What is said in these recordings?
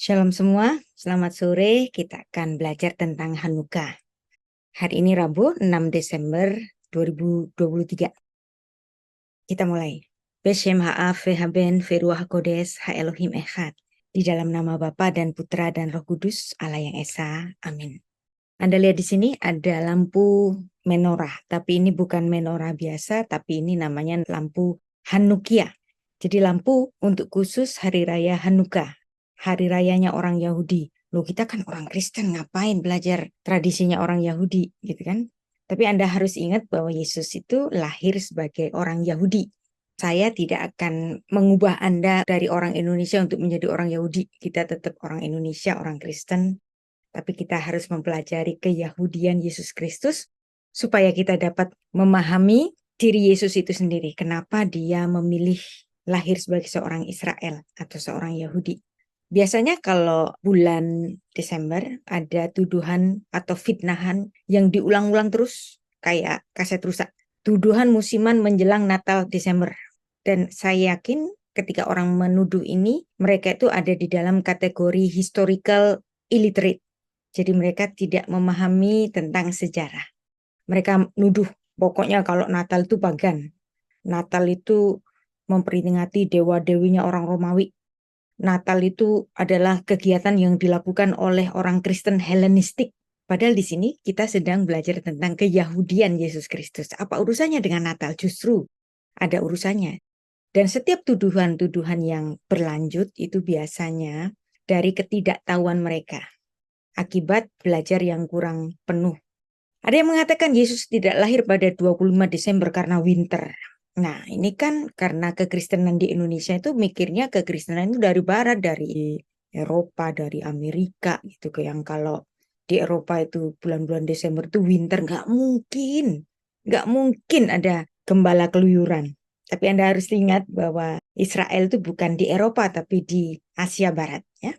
Shalom semua, selamat sore. Kita akan belajar tentang Hanukkah. Hari ini Rabu 6 Desember 2023. Kita mulai. Beshem ha'af ve'haben ve'ruach hakodes ha'elohim echad. Di dalam nama Bapa dan Putra dan Roh Kudus, Allah yang Esa. Amin. Anda lihat di sini ada lampu menorah, tapi ini bukan menorah biasa, tapi ini namanya lampu Hanukkah. Jadi lampu untuk khusus hari raya Hanukkah. Hari rayanya orang Yahudi. Loh, kita kan orang Kristen, ngapain belajar tradisinya orang Yahudi gitu kan? Tapi Anda harus ingat bahwa Yesus itu lahir sebagai orang Yahudi. Saya tidak akan mengubah Anda dari orang Indonesia untuk menjadi orang Yahudi. Kita tetap orang Indonesia, orang Kristen. Tapi kita harus mempelajari keyahudian Yesus Kristus supaya kita dapat memahami diri Yesus itu sendiri. Kenapa dia memilih lahir sebagai seorang Israel atau seorang Yahudi. Biasanya kalau bulan Desember ada tuduhan atau fitnahan yang diulang-ulang terus kayak kaset rusak. Tuduhan musiman menjelang Natal Desember. Dan saya yakin ketika orang menuduh ini, mereka itu ada di dalam kategori historical illiterate. Jadi mereka tidak memahami tentang sejarah. Mereka nuduh, pokoknya kalau Natal itu pagan. Natal itu memperingati dewa-dewinya orang Romawi. Natal itu adalah kegiatan yang dilakukan oleh orang Kristen Helenistik. Padahal di sini kita sedang belajar tentang keyahudian Yesus Kristus. Apa urusannya dengan Natal? Justru ada urusannya. Dan setiap tuduhan-tuduhan yang berlanjut itu biasanya dari ketidaktahuan mereka. Akibat belajar yang kurang penuh. Ada yang mengatakan Yesus tidak lahir pada 25 Desember karena winter. Nah, ini kan karena kekristenan di Indonesia itu mikirnya kekristenan itu dari barat, dari Eropa, dari Amerika gitu. Yang kalau di Eropa itu bulan-bulan Desember itu winter, nggak mungkin. Nggak mungkin ada gembala keluyuran. Tapi Anda harus ingat bahwa Israel itu bukan di Eropa tapi di Asia Barat ya.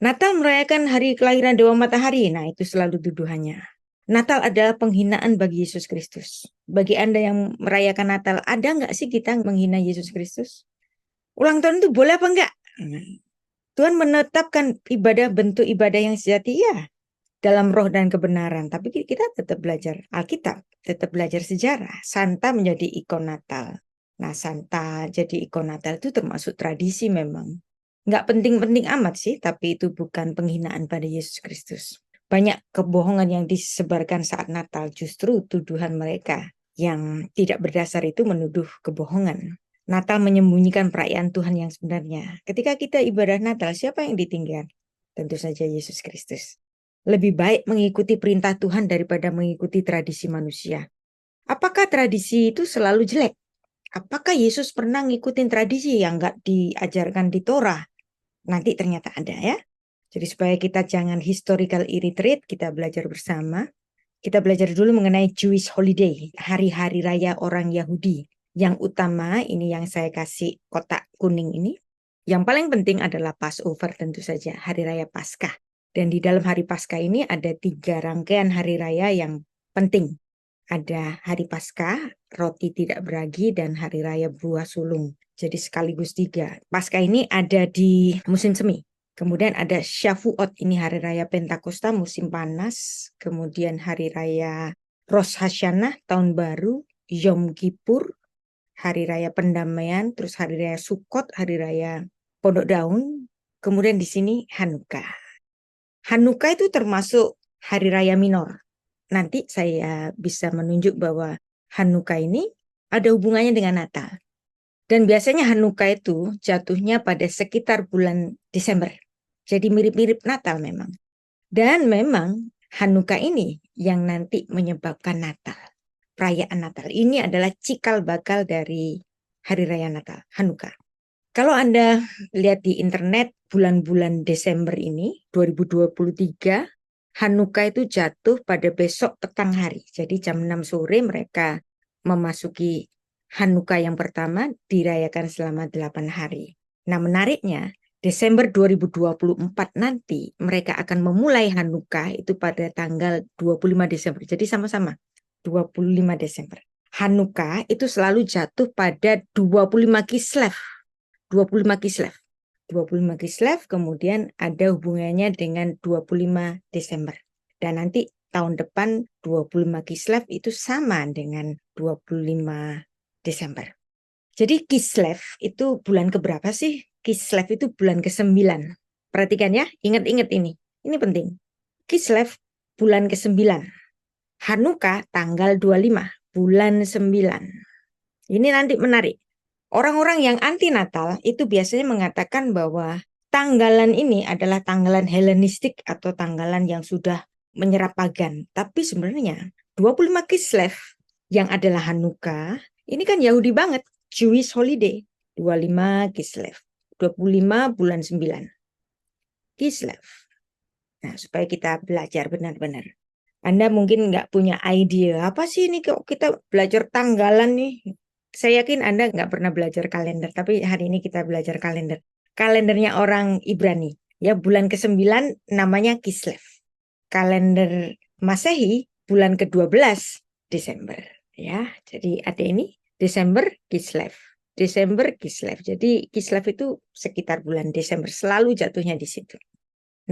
Natal merayakan hari kelahiran Dewa Matahari. Nah, itu selalu tuduhannya. Natal adalah penghinaan bagi Yesus Kristus. Bagi Anda yang merayakan Natal, ada nggak sih kita menghina Yesus Kristus? Ulang tahun itu boleh apa enggak? Tuhan menetapkan ibadah, bentuk ibadah yang sejati ya, dalam roh dan kebenaran. Tapi kita tetap belajar Alkitab, tetap belajar sejarah. Santa menjadi ikon Natal. Nah, Santa jadi ikon Natal itu termasuk tradisi memang. Nggak penting-penting amat sih, tapi itu bukan penghinaan pada Yesus Kristus. Banyak kebohongan yang disebarkan saat Natal, justru tuduhan mereka yang tidak berdasar itu menuduh kebohongan. Natal menyembunyikan perayaan Tuhan yang sebenarnya. Ketika kita ibadah Natal, siapa yang ditinggal? Tentu saja Yesus Kristus. Lebih baik mengikuti perintah Tuhan daripada mengikuti tradisi manusia. Apakah tradisi itu selalu jelek? Apakah Yesus pernah ngikutin tradisi yang nggak diajarkan di Torah? Nanti ternyata ada ya. Jadi supaya kita jangan historical illiterate, kita belajar bersama. Kita belajar dulu mengenai Jewish holiday, hari-hari raya orang Yahudi. Yang utama ini yang saya kasih kotak kuning ini. Yang paling penting adalah Passover tentu saja, hari raya Paskah. Dan di dalam hari Paskah ini ada 3 rangkaian hari raya yang penting. Ada hari Paskah, roti tidak beragi, dan hari raya buah sulung. Jadi sekaligus 3. Paskah ini ada di musim semi. Kemudian ada Shavuot, ini hari raya Pentakosta, musim panas. Kemudian hari raya Rosh Hashanah, tahun baru. Yom Kippur, hari raya pendamaian. Terus hari raya Sukkot, hari raya Pondok Daun. Kemudian di sini Hanukkah. Hanukkah itu termasuk hari raya minor. Nanti saya bisa menunjuk bahwa Hanukkah ini ada hubungannya dengan Natal. Dan biasanya Hanukkah itu jatuhnya pada sekitar bulan Desember. Jadi mirip-mirip Natal memang. Dan memang Hanukkah ini yang nanti menyebabkan Natal. Perayaan Natal ini adalah cikal bakal dari Hari Raya Natal, Hanukkah. Kalau Anda lihat di internet bulan-bulan Desember ini, 2023, Hanukkah itu jatuh pada besok petang hari. Jadi jam 6 sore mereka memasuki Hanukkah yang pertama dirayakan selama 8 hari. Nah menariknya, Desember 2024 nanti mereka akan memulai Hanukkah itu pada tanggal 25 Desember. Jadi sama-sama 25 Desember. Hanukkah itu selalu jatuh pada 25 Kislev. 25 Kislev. 25 Kislev, kemudian ada hubungannya dengan 25 Desember. Dan nanti tahun depan 25 Kislev itu sama dengan 25 Desember. Jadi Kislev itu bulan keberapa sih? Kislev itu bulan ke-9. Perhatikan ya, ingat-ingat ini. Ini penting. Kislev bulan ke-9. Hanukkah tanggal 25, bulan 9. Ini nanti menarik. Orang-orang yang anti Natal itu biasanya mengatakan bahwa tanggalan ini adalah tanggalan Helenistik atau tanggalan yang sudah menyerap pagan. Tapi sebenarnya 25 Kislev yang adalah Hanukkah, ini kan Yahudi banget, Jewish holiday. 25 Kislev, 25 bulan 9. Kislev. Nah, supaya kita belajar benar-benar. Anda mungkin nggak punya ide, apa sih ini kok kita belajar tanggalan nih? Saya yakin Anda nggak pernah belajar kalender, tapi hari ini kita belajar kalender. Kalendernya orang Ibrani. Ya, bulan ke-9 namanya Kislev. Kalender Masehi bulan ke-12 Desember. Ya, jadi ada ini Desember Kislev. Desember Kislev. Jadi Kislev itu sekitar bulan Desember, selalu jatuhnya di situ.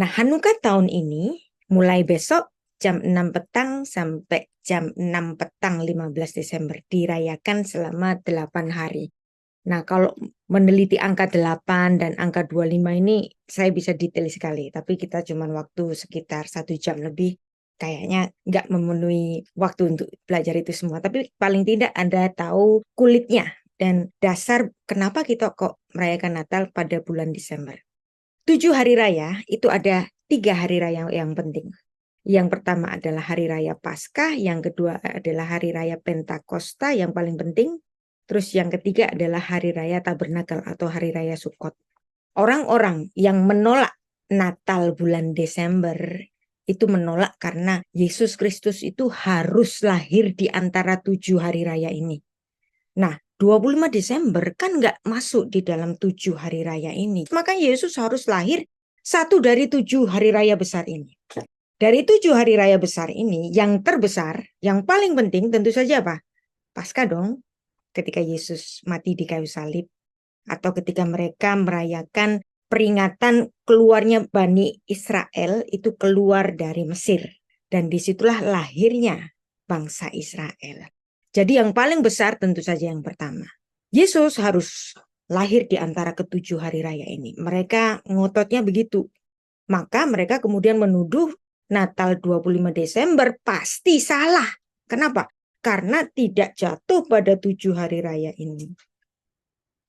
Nah, Hanukkah tahun ini mulai besok jam 6 petang sampai jam 6 petang 15 Desember dirayakan selama 8 hari. Nah, kalau meneliti angka 8 dan angka 25 ini saya bisa detail sekali, tapi kita cuma waktu sekitar 1 jam lebih, kayaknya nggak memenuhi waktu untuk belajar itu semua. Tapi paling tidak Anda tahu kulitnya dan dasar kenapa kita kok merayakan Natal pada bulan Desember. 7 hari raya itu ada 3 hari raya yang penting. Yang pertama adalah hari raya Paskah, yang kedua adalah hari raya Pentakosta yang paling penting, terus yang ketiga adalah hari raya Tabernakel atau hari raya Sukkot. Orang-orang yang menolak Natal bulan Desember itu menolak karena Yesus Kristus itu harus lahir di antara 7 hari raya ini. Nah, 25 Desember kan nggak masuk di dalam 7 hari raya ini. Maka Yesus harus lahir satu dari 7 hari raya besar ini. Dari 7 hari raya besar ini, yang terbesar, yang paling penting tentu saja apa? Paskah dong, ketika Yesus mati di kayu salib. Atau ketika mereka merayakan peringatan keluarnya Bani Israel itu keluar dari Mesir. Dan disitulah lahirnya bangsa Israel. Jadi yang paling besar tentu saja yang pertama. Yesus harus lahir di antara ke-7 hari raya ini. Mereka ngototnya begitu. Maka mereka kemudian menuduh Natal 25 Desember pasti salah. Kenapa? Karena tidak jatuh pada 7 hari raya ini.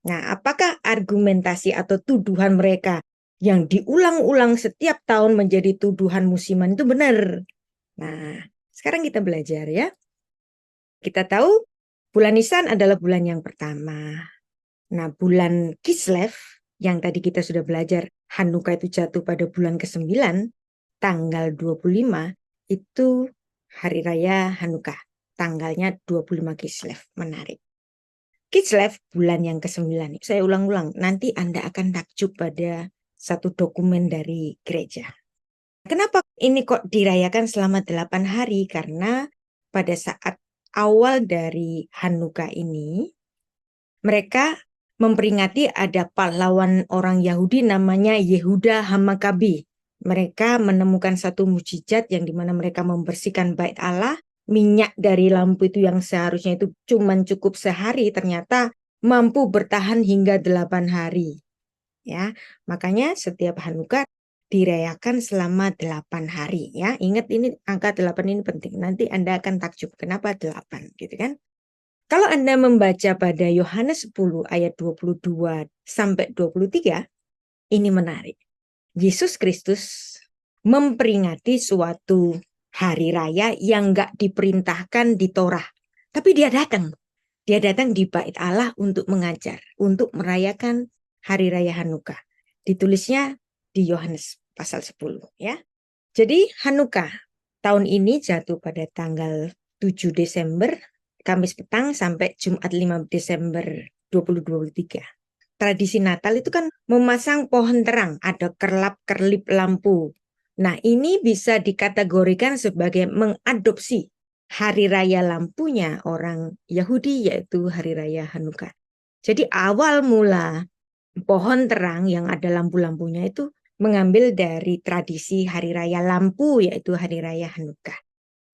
Nah, apakah argumentasi atau tuduhan mereka yang diulang-ulang setiap tahun menjadi tuduhan musiman itu benar? Nah, sekarang kita belajar ya. Kita tahu bulan Nisan adalah bulan yang pertama. Nah, bulan Kislev yang tadi kita sudah belajar, Hanukkah itu jatuh pada bulan ke-9, tanggal 25 itu hari raya Hanukkah. Tanggalnya 25 Kislev. Menarik. Kislev bulan yang ke-9. Saya ulang-ulang. Nanti Anda akan takjub pada satu dokumen dari gereja. Kenapa ini kok dirayakan selama 8 hari? Karena pada saat awal dari Hanukkah ini, mereka memperingati ada pahlawan orang Yahudi namanya Yehuda Hamakabi. Mereka menemukan satu mukjizat yang dimana mereka membersihkan bait Allah. Minyak dari lampu itu yang seharusnya itu cuma cukup sehari ternyata mampu bertahan hingga 8 hari. Ya, makanya setiap Hanukkah dirayakan selama 8 hari. Ya, ingat ini angka 8 ini penting. Nanti Anda akan takjub kenapa 8 gitu kan? Kalau Anda membaca pada Yohanes 10 ayat 22 sampai 23, ini menarik. Yesus Kristus memperingati suatu hari raya yang enggak diperintahkan di Torah. Tapi dia datang. Dia datang di bait Allah untuk mengajar, untuk merayakan hari raya Hanukkah. Ditulisnya di Yohanes pasal 10 ya. Jadi Hanukkah tahun ini jatuh pada tanggal 7 Desember, Kamis petang sampai Jumat 5 Desember 2023. Tradisi Natal itu kan memasang pohon terang, ada kerlap-kerlip lampu. Nah, ini bisa dikategorikan sebagai mengadopsi hari raya lampunya orang Yahudi, yaitu hari raya Hanukkah. Jadi awal mula pohon terang yang ada lampu-lampunya itu mengambil dari tradisi hari raya lampu, yaitu hari raya Hanukkah.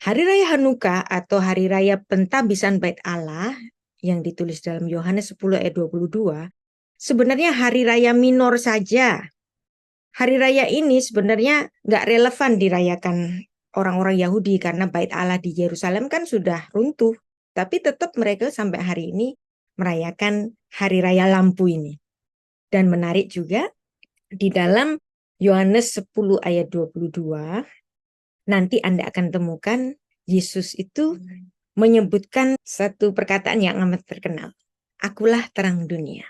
Hari raya Hanukkah atau hari raya pentabisan Bait Allah yang ditulis dalam Yohanes 10 ayat 22 sebenarnya hari raya minor saja. Hari raya ini sebenarnya nggak relevan dirayakan orang-orang Yahudi karena Bait Allah di Yerusalem kan sudah runtuh. Tapi tetap mereka sampai hari ini merayakan hari raya lampu ini. Dan menarik juga di dalam Yohanes 10 ayat 22 nanti Anda akan temukan Yesus itu menyebutkan satu perkataan yang amat terkenal. Akulah terang dunia.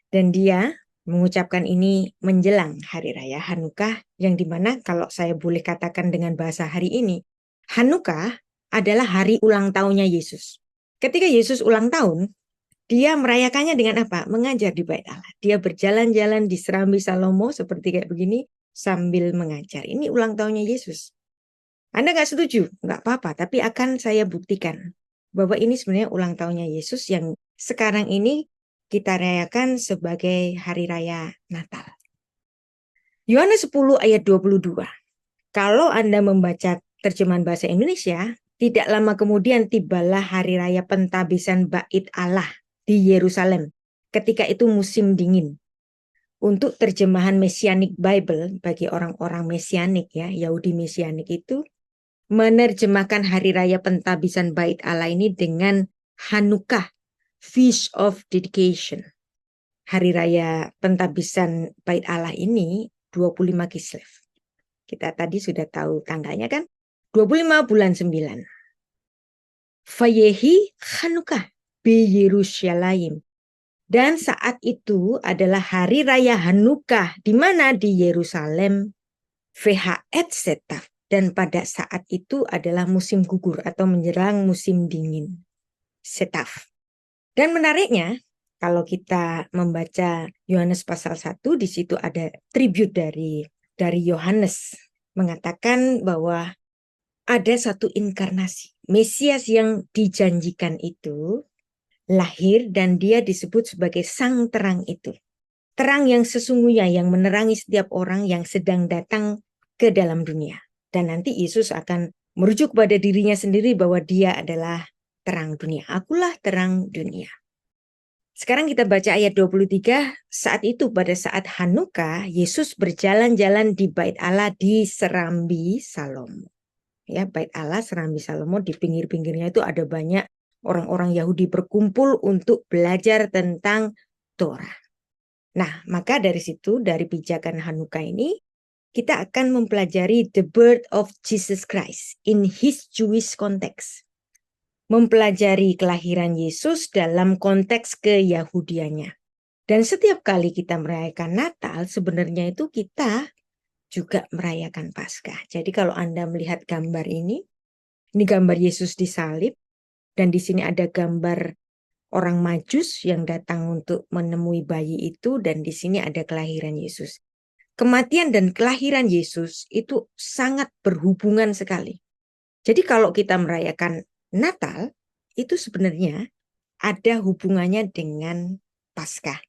Dan dia mengucapkan ini menjelang hari raya Hanukkah yang dimana kalau saya boleh katakan dengan bahasa hari ini, Hanukkah adalah hari ulang tahunnya Yesus. Ketika Yesus ulang tahun, dia merayakannya dengan apa? Mengajar di Bait Allah. Dia berjalan-jalan di Serambi Salomo seperti kayak begini sambil mengajar. Ini ulang tahunnya Yesus. Anda nggak setuju? Nggak apa-apa, tapi akan saya buktikan bahwa ini sebenarnya ulang tahunnya Yesus yang sekarang ini kita rayakan sebagai hari raya Natal. Yohanes 10 ayat 22. Kalau Anda membaca terjemahan bahasa Indonesia, tidak lama kemudian tibalah hari raya pentabisan Bait Allah di Yerusalem. Ketika itu musim dingin. Untuk terjemahan Messianic Bible bagi orang-orang Mesianik ya, Yahudi Mesianik itu menerjemahkan hari raya pentabisan Bait Allah ini dengan Hanukkah, Feast of Dedication. Hari raya pentabisan Bait Allah ini 25 Kislev. Kita tadi sudah tahu tanggalnya kan? 25 bulan 9. Vayehi Hanukkah bi Yerusalem. Dan saat itu adalah hari raya Hanukkah di mana di Yerusalem VHet Setaf. Dan pada saat itu adalah musim gugur atau menjelang musim dingin. Setaf. Dan menariknya, kalau kita membaca Yohanes pasal 1, di situ ada tribute dari Yohanes. Mengatakan bahwa ada satu inkarnasi. Mesias yang dijanjikan itu lahir dan dia disebut sebagai sang terang itu. Terang yang sesungguhnya yang menerangi setiap orang yang sedang datang ke dalam dunia. Dan nanti Yesus akan merujuk pada dirinya sendiri bahwa dia adalah terang dunia. Akulah terang dunia. Sekarang kita baca ayat 23. Saat itu pada saat Hanukkah, Yesus berjalan-jalan di Bait Allah di Serambi Salomo. Ya, Bait Allah Serambi Salomo di pinggir-pinggirnya itu ada banyak orang-orang Yahudi berkumpul untuk belajar tentang Torah. Nah, maka dari situ, dari pijakan Hanukkah ini, kita akan mempelajari the birth of Jesus Christ in his Jewish context. Mempelajari kelahiran Yesus dalam konteks keyahudiannya. Dan setiap kali kita merayakan Natal, sebenarnya itu kita juga merayakan Paskah. Jadi kalau Anda melihat gambar ini gambar Yesus disalib, dan di sini ada gambar orang Majus yang datang untuk menemui bayi itu, dan di sini ada kelahiran Yesus. Kematian dan kelahiran Yesus itu sangat berhubungan sekali. Jadi kalau kita merayakan Natal, itu sebenarnya ada hubungannya dengan Paskah.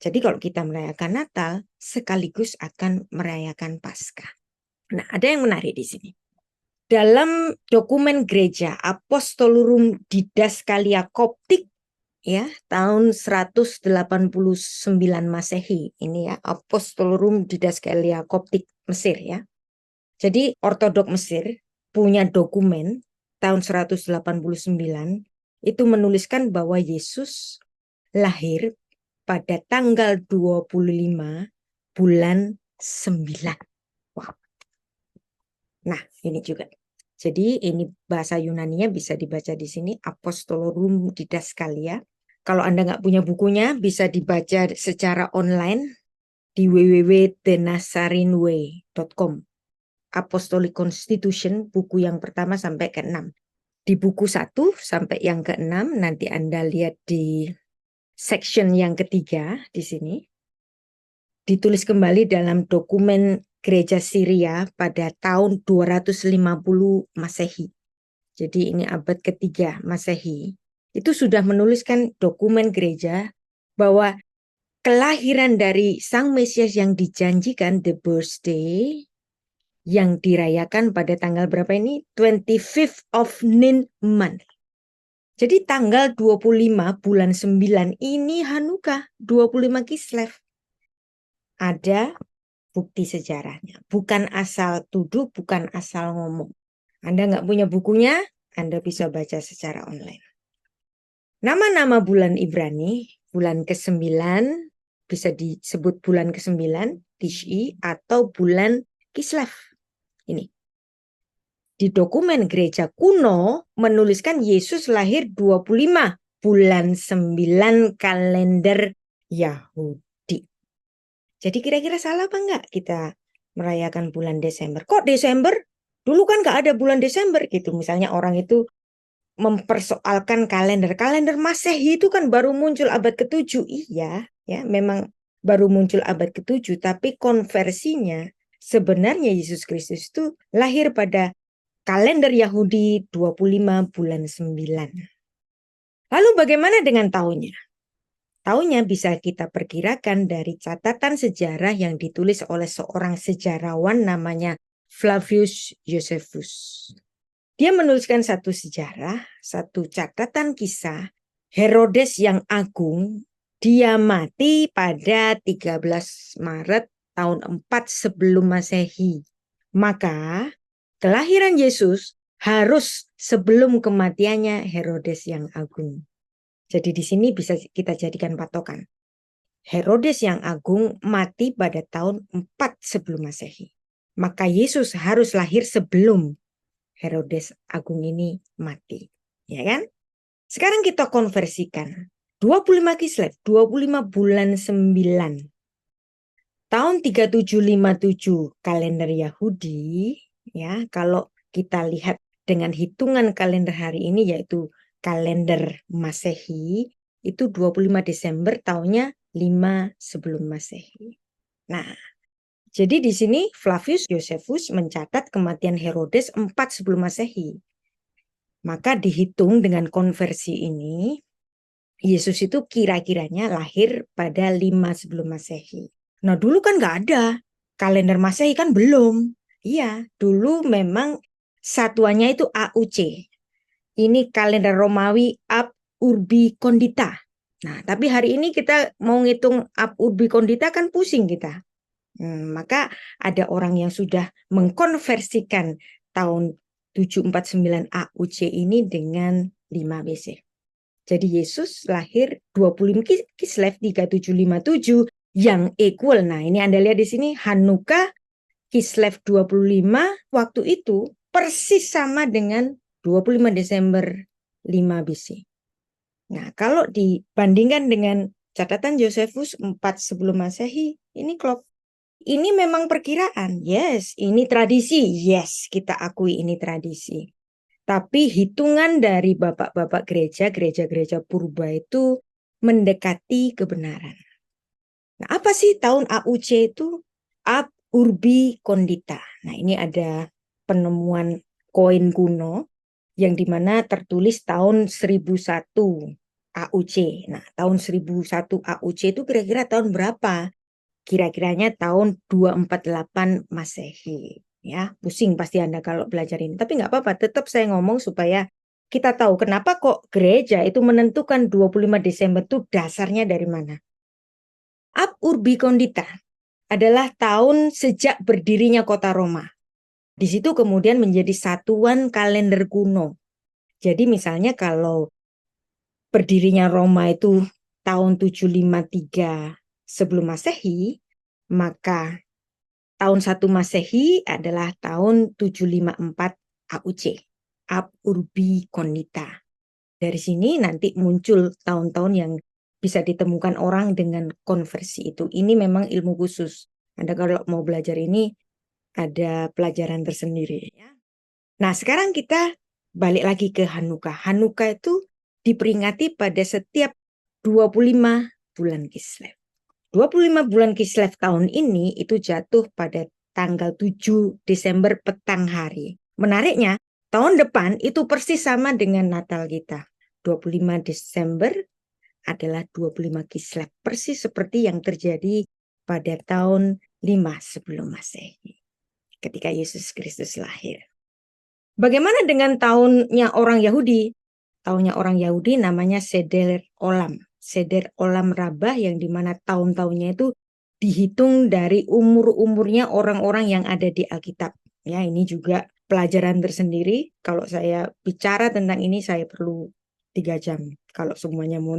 Jadi kalau kita merayakan Natal, sekaligus akan merayakan Paskah. Nah, ada yang menarik di sini. Dalam dokumen gereja Apostolorum Didaskalia Koptik ya, tahun 189 Masehi ini ya, Apostolorum Didaskalia Koptik Mesir ya. Jadi Ortodok Mesir punya dokumen tahun 189 itu menuliskan bahwa Yesus lahir pada tanggal 25 bulan 9. Wow. Nah, ini juga. Jadi ini bahasa Yunaninya bisa dibaca di sini, Apostolorum Didaskalia. Kalau Anda nggak punya bukunya, bisa dibaca secara online di www.thenazarineway.com. Apostolic Constitution, buku yang pertama sampai ke-6. Di buku 1 sampai yang ke-6, nanti Anda lihat di section yang ketiga di sini. Ditulis kembali dalam dokumen Gereja Syria pada tahun 250 Masehi. Jadi ini abad ketiga Masehi. Itu sudah menuliskan dokumen gereja bahwa kelahiran dari Sang Mesias yang dijanjikan, the birthday, yang dirayakan pada tanggal berapa ini? 25th of Nin month. Jadi tanggal 25 bulan 9 ini Hanukkah, 25 Kislev. Ada bukti sejarahnya. Bukan asal tuduh, bukan asal ngomong. Anda nggak punya bukunya, Anda bisa baca secara online. Nama-nama bulan Ibrani, bulan ke-9, bisa disebut bulan ke-9, Tish'i, atau bulan Kislev. Ini. Di dokumen gereja kuno menuliskan Yesus lahir 25 bulan 9 kalender Yahudi. Jadi kira-kira salah apa enggak kita merayakan bulan Desember? Kok Desember? Dulu kan nggak ada bulan Desember gitu. Misalnya orang itu mempersoalkan kalender. Kalender Masehi itu kan baru muncul abad ke-7. Iya, ya, memang baru muncul abad ke-7, tapi konversinya sebenarnya Yesus Kristus itu lahir pada kalender Yahudi 25 bulan 9. Lalu bagaimana dengan tahunnya? Tahunnya bisa kita perkirakan dari catatan sejarah yang ditulis oleh seorang sejarawan namanya Flavius Josephus. Dia menuliskan satu sejarah, satu catatan kisah. Herodes yang agung, dia mati pada 13 Maret tahun 4 sebelum Masehi. Maka kelahiran Yesus harus sebelum kematiannya Herodes yang agung. Jadi di sini bisa kita jadikan patokan. Herodes yang agung mati pada tahun 4 sebelum Masehi. Maka Yesus harus lahir sebelum Herodes agung ini mati. Ya kan? Sekarang kita konversikan. 25 Kislev, 25 bulan 9. Tahun 3757 kalender Yahudi, ya, kalau kita lihat dengan hitungan kalender hari ini yaitu kalender Masehi, itu 25 Desember tahunnya 5 sebelum Masehi. Nah, jadi di sini Flavius Josephus mencatat kematian Herodes 4 sebelum Masehi. Maka dihitung dengan konversi ini, Yesus itu kira-kiranya lahir pada 5 sebelum Masehi. Nah dulu kan nggak ada, kalender Masehi kan belum. Iya, dulu memang satuannya itu AUC. Ini kalender Romawi Ab Urbi Condita. Nah tapi hari ini kita mau ngitung Ab Urbi Condita kan pusing kita. Maka ada orang yang sudah mengkonversikan tahun 749 AUC ini dengan 5 BC. Jadi Yesus lahir 25 Kislev 3757 yang equal. Nah ini Anda lihat di sini Hanukkah Kislev 25 waktu itu persis sama dengan 25 Desember 5 BC. Nah kalau dibandingkan dengan catatan Josephus 4 sebelum Masehi, ini klop. Ini memang perkiraan, yes. Ini tradisi, yes. Kita akui ini tradisi. Tapi hitungan dari bapak-bapak gereja purba itu mendekati kebenaran. Nah, apa sih tahun AUC itu? Ab Urbi Condita. Nah, ini ada penemuan koin kuno yang dimana tertulis tahun 1001 AUC. Nah, tahun 1001 AUC itu kira-kira tahun berapa? Kira-kiranya tahun 248 Masehi. Ya, pusing pasti Anda kalau belajar ini. Tapi nggak apa-apa, tetap saya ngomong supaya kita tahu kenapa kok gereja itu menentukan 25 Desember itu dasarnya dari mana. Ab Urbi Condita adalah tahun sejak berdirinya kota Roma. Di situ kemudian menjadi satuan kalender kuno. Jadi misalnya kalau berdirinya Roma itu tahun 753 sebelum Masehi, maka tahun 1 Masehi adalah tahun 754 AUC, Ab Urbi Condita. Dari sini nanti muncul tahun-tahun yang bisa ditemukan orang dengan konversi itu. Ini memang ilmu khusus. Anda kalau mau belajar ini ada pelajaran tersendiri. Nah sekarang kita balik lagi ke Hanukkah. Hanukkah itu diperingati pada setiap 25 bulan Kislev. 25 bulan Kislev tahun ini itu jatuh pada tanggal 7 Desember petang hari. Menariknya, tahun depan itu persis sama dengan Natal kita. 25 Desember adalah 25 Kislev, persis seperti yang terjadi pada tahun 5 sebelum Masehi, ketika Yesus Kristus lahir. Bagaimana dengan tahunnya orang Yahudi? Tahunnya orang Yahudi namanya Seder Olam. Seder Olam Rabbah, yang dimana tahun-tahunnya itu dihitung dari umur-umurnya orang-orang yang ada di Alkitab. Ya, ini juga pelajaran tersendiri. Kalau saya bicara tentang ini, saya perlu 3 jam kalau semuanya mau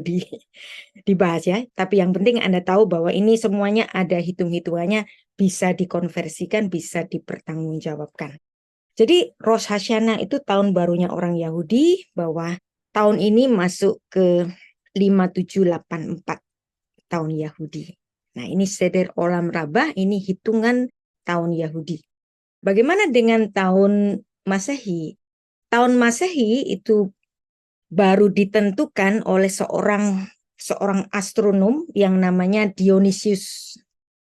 dibahas ya. Tapi yang penting Anda tahu bahwa ini semuanya ada hitung-hitungannya, bisa dikonversikan, bisa dipertanggungjawabkan. Jadi Rosh Hashanah itu tahun barunya orang Yahudi, bahwa tahun ini masuk ke 5784 tahun Yahudi. Nah, ini Seder Olam Rabbah, ini hitungan tahun Yahudi. Bagaimana dengan tahun Masehi? Tahun Masehi itu baru ditentukan oleh seorang astronom yang namanya Dionysius.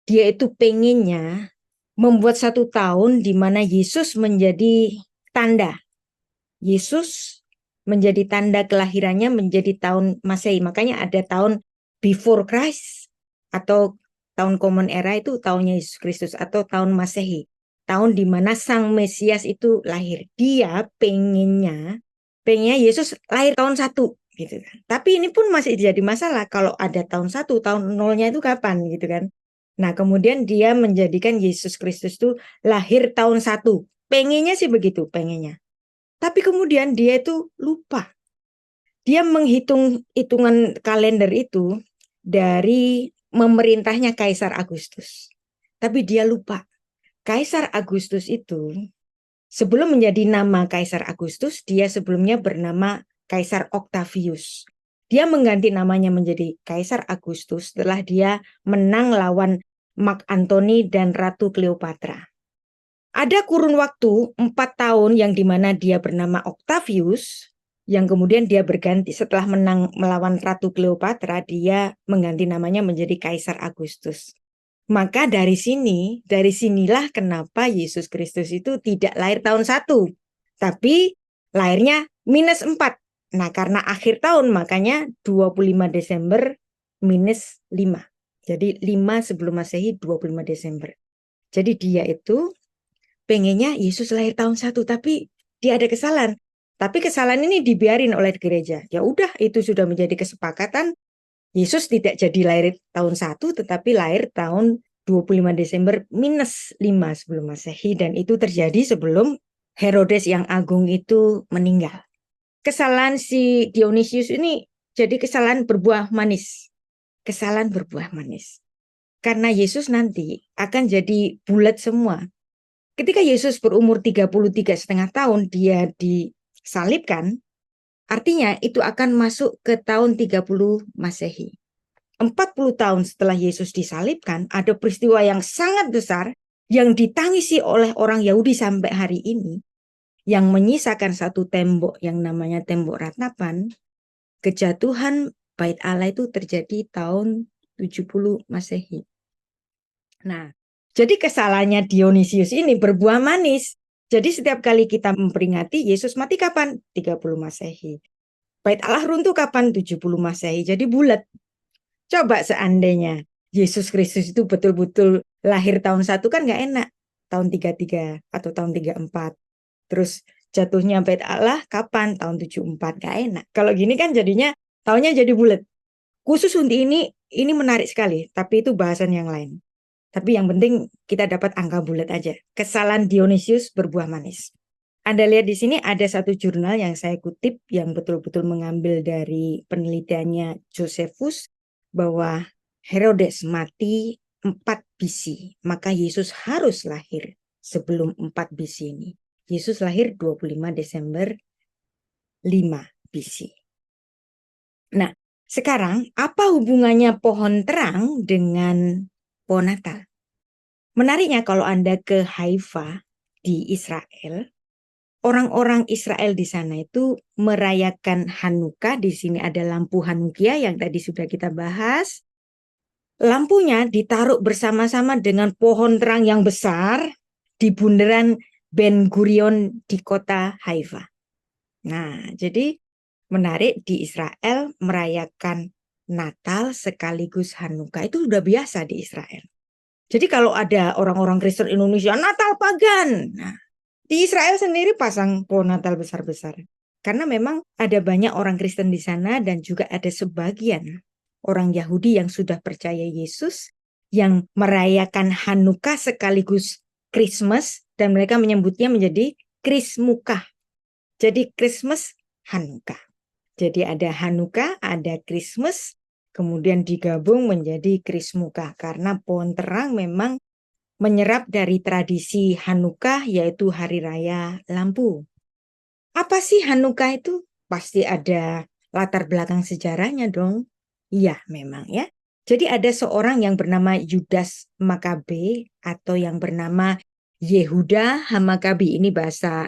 Dia itu pengennya membuat satu tahun di mana Yesus menjadi tanda. Yesus menjadi tanda kelahirannya menjadi tahun Masehi. Makanya ada tahun before Christ atau tahun Common Era, itu tahunnya Yesus Kristus, atau tahun Masehi. Tahun di mana Sang Mesias itu lahir. Dia pengennya Yesus lahir tahun 1 gitu kan. Tapi ini pun masih jadi masalah, kalau ada tahun 1, tahun 0-nya itu kapan gitu kan. Nah, kemudian dia menjadikan Yesus Kristus itu lahir tahun 1. Pengennya sih begitu, pengennya. Tapi kemudian dia itu lupa. Dia menghitung hitungan kalender itu dari memerintahnya Kaisar Agustus. Tapi dia lupa. Kaisar Agustus itu sebelum menjadi nama Kaisar Agustus, dia sebelumnya bernama Kaisar Octavius. Dia mengganti namanya menjadi Kaisar Agustus setelah dia menang lawan Mark Antony dan Ratu Cleopatra. Ada kurun waktu 4 tahun yang dimana dia bernama Octavius, yang kemudian dia berganti setelah menang melawan Ratu Cleopatra, dia mengganti namanya menjadi Kaisar Agustus. Maka dari sinilah kenapa Yesus Kristus itu tidak lahir tahun 1, tapi lahirnya -4. Nah, karena akhir tahun makanya 25 Desember -5. Jadi 5 sebelum Masehi, 25 Desember. Jadi dia itu pengennya Yesus lahir tahun 1, tapi dia ada kesalahan. Tapi kesalahan ini dibiarin oleh gereja. Ya udah, itu sudah menjadi kesepakatan. Yesus tidak jadi lahir tahun 1, tetapi lahir tahun 25 Desember -5 sebelum Masehi, dan itu terjadi sebelum Herodes yang agung itu meninggal. Kesalahan si Dionysius ini jadi kesalahan berbuah manis. Kesalahan berbuah manis. Karena Yesus nanti akan jadi bulat semua. Ketika Yesus berumur 33,5 tahun, dia disalibkan, artinya itu akan masuk ke tahun 30 Masehi. 40 tahun setelah Yesus disalibkan, ada peristiwa yang sangat besar yang ditangisi oleh orang Yahudi sampai hari ini, yang menyisakan satu tembok yang namanya tembok ratapan. Kejatuhan Bait Allah itu terjadi tahun 70 Masehi. Nah, jadi kesalahannya Dionysius ini berbuah manis. Jadi setiap kali kita memperingati Yesus mati kapan? 30 Masehi. Bait Allah runtuh kapan? 70 Masehi. Jadi bulat. Coba seandainya Yesus Kristus itu betul-betul lahir tahun 1, kan gak enak. Tahun 33 atau tahun 34. Terus jatuhnya Bait Allah kapan? Tahun 74, gak enak. Kalau gini kan jadinya tahunnya jadi bulat. Khusus untuk ini menarik sekali, tapi itu bahasan yang lain. Tapi yang penting kita dapat angka bulat aja. Kesalahan Dionysius berbuah manis. Anda lihat di sini ada satu jurnal yang saya kutip, yang betul-betul mengambil dari penelitiannya Josephus, bahwa Herodes mati 4 BC, maka Yesus harus lahir sebelum 4 BC ini. Yesus lahir 25 Desember 5 BC. Nah, sekarang apa hubungannya pohon terang dengan pohon Natal? Menariknya, kalau Anda ke Haifa di Israel, orang-orang Israel di sana itu merayakan Hanukkah. Di sini ada lampu Hanukkah yang tadi sudah kita bahas. Lampunya ditaruh bersama-sama dengan pohon terang yang besar di bundaran Ben Gurion di kota Haifa. Nah, jadi menarik, di Israel merayakan Natal sekaligus Hanukkah itu sudah biasa di Israel. Jadi kalau ada orang-orang Kristen Indonesia, Natal pagan. Nah, di Israel sendiri pasang pohon Natal besar-besar. Karena memang ada banyak orang Kristen di sana dan juga ada sebagian orang Yahudi yang sudah percaya Yesus yang merayakan Hanukkah sekaligus Christmas dan mereka menyebutnya menjadi Krismukah. Jadi Christmas Hanukkah. Jadi ada Hanukkah, ada Christmas, kemudian digabung menjadi Krismukah karena pohon terang memang menyerap dari tradisi Hanukkah yaitu hari raya lampu. Apa sih Hanukkah itu? Pasti ada latar belakang sejarahnya dong. Iya, memang ya. Jadi ada seorang yang bernama Yudas Makabe atau yang bernama Yehuda Hamakabi. Ini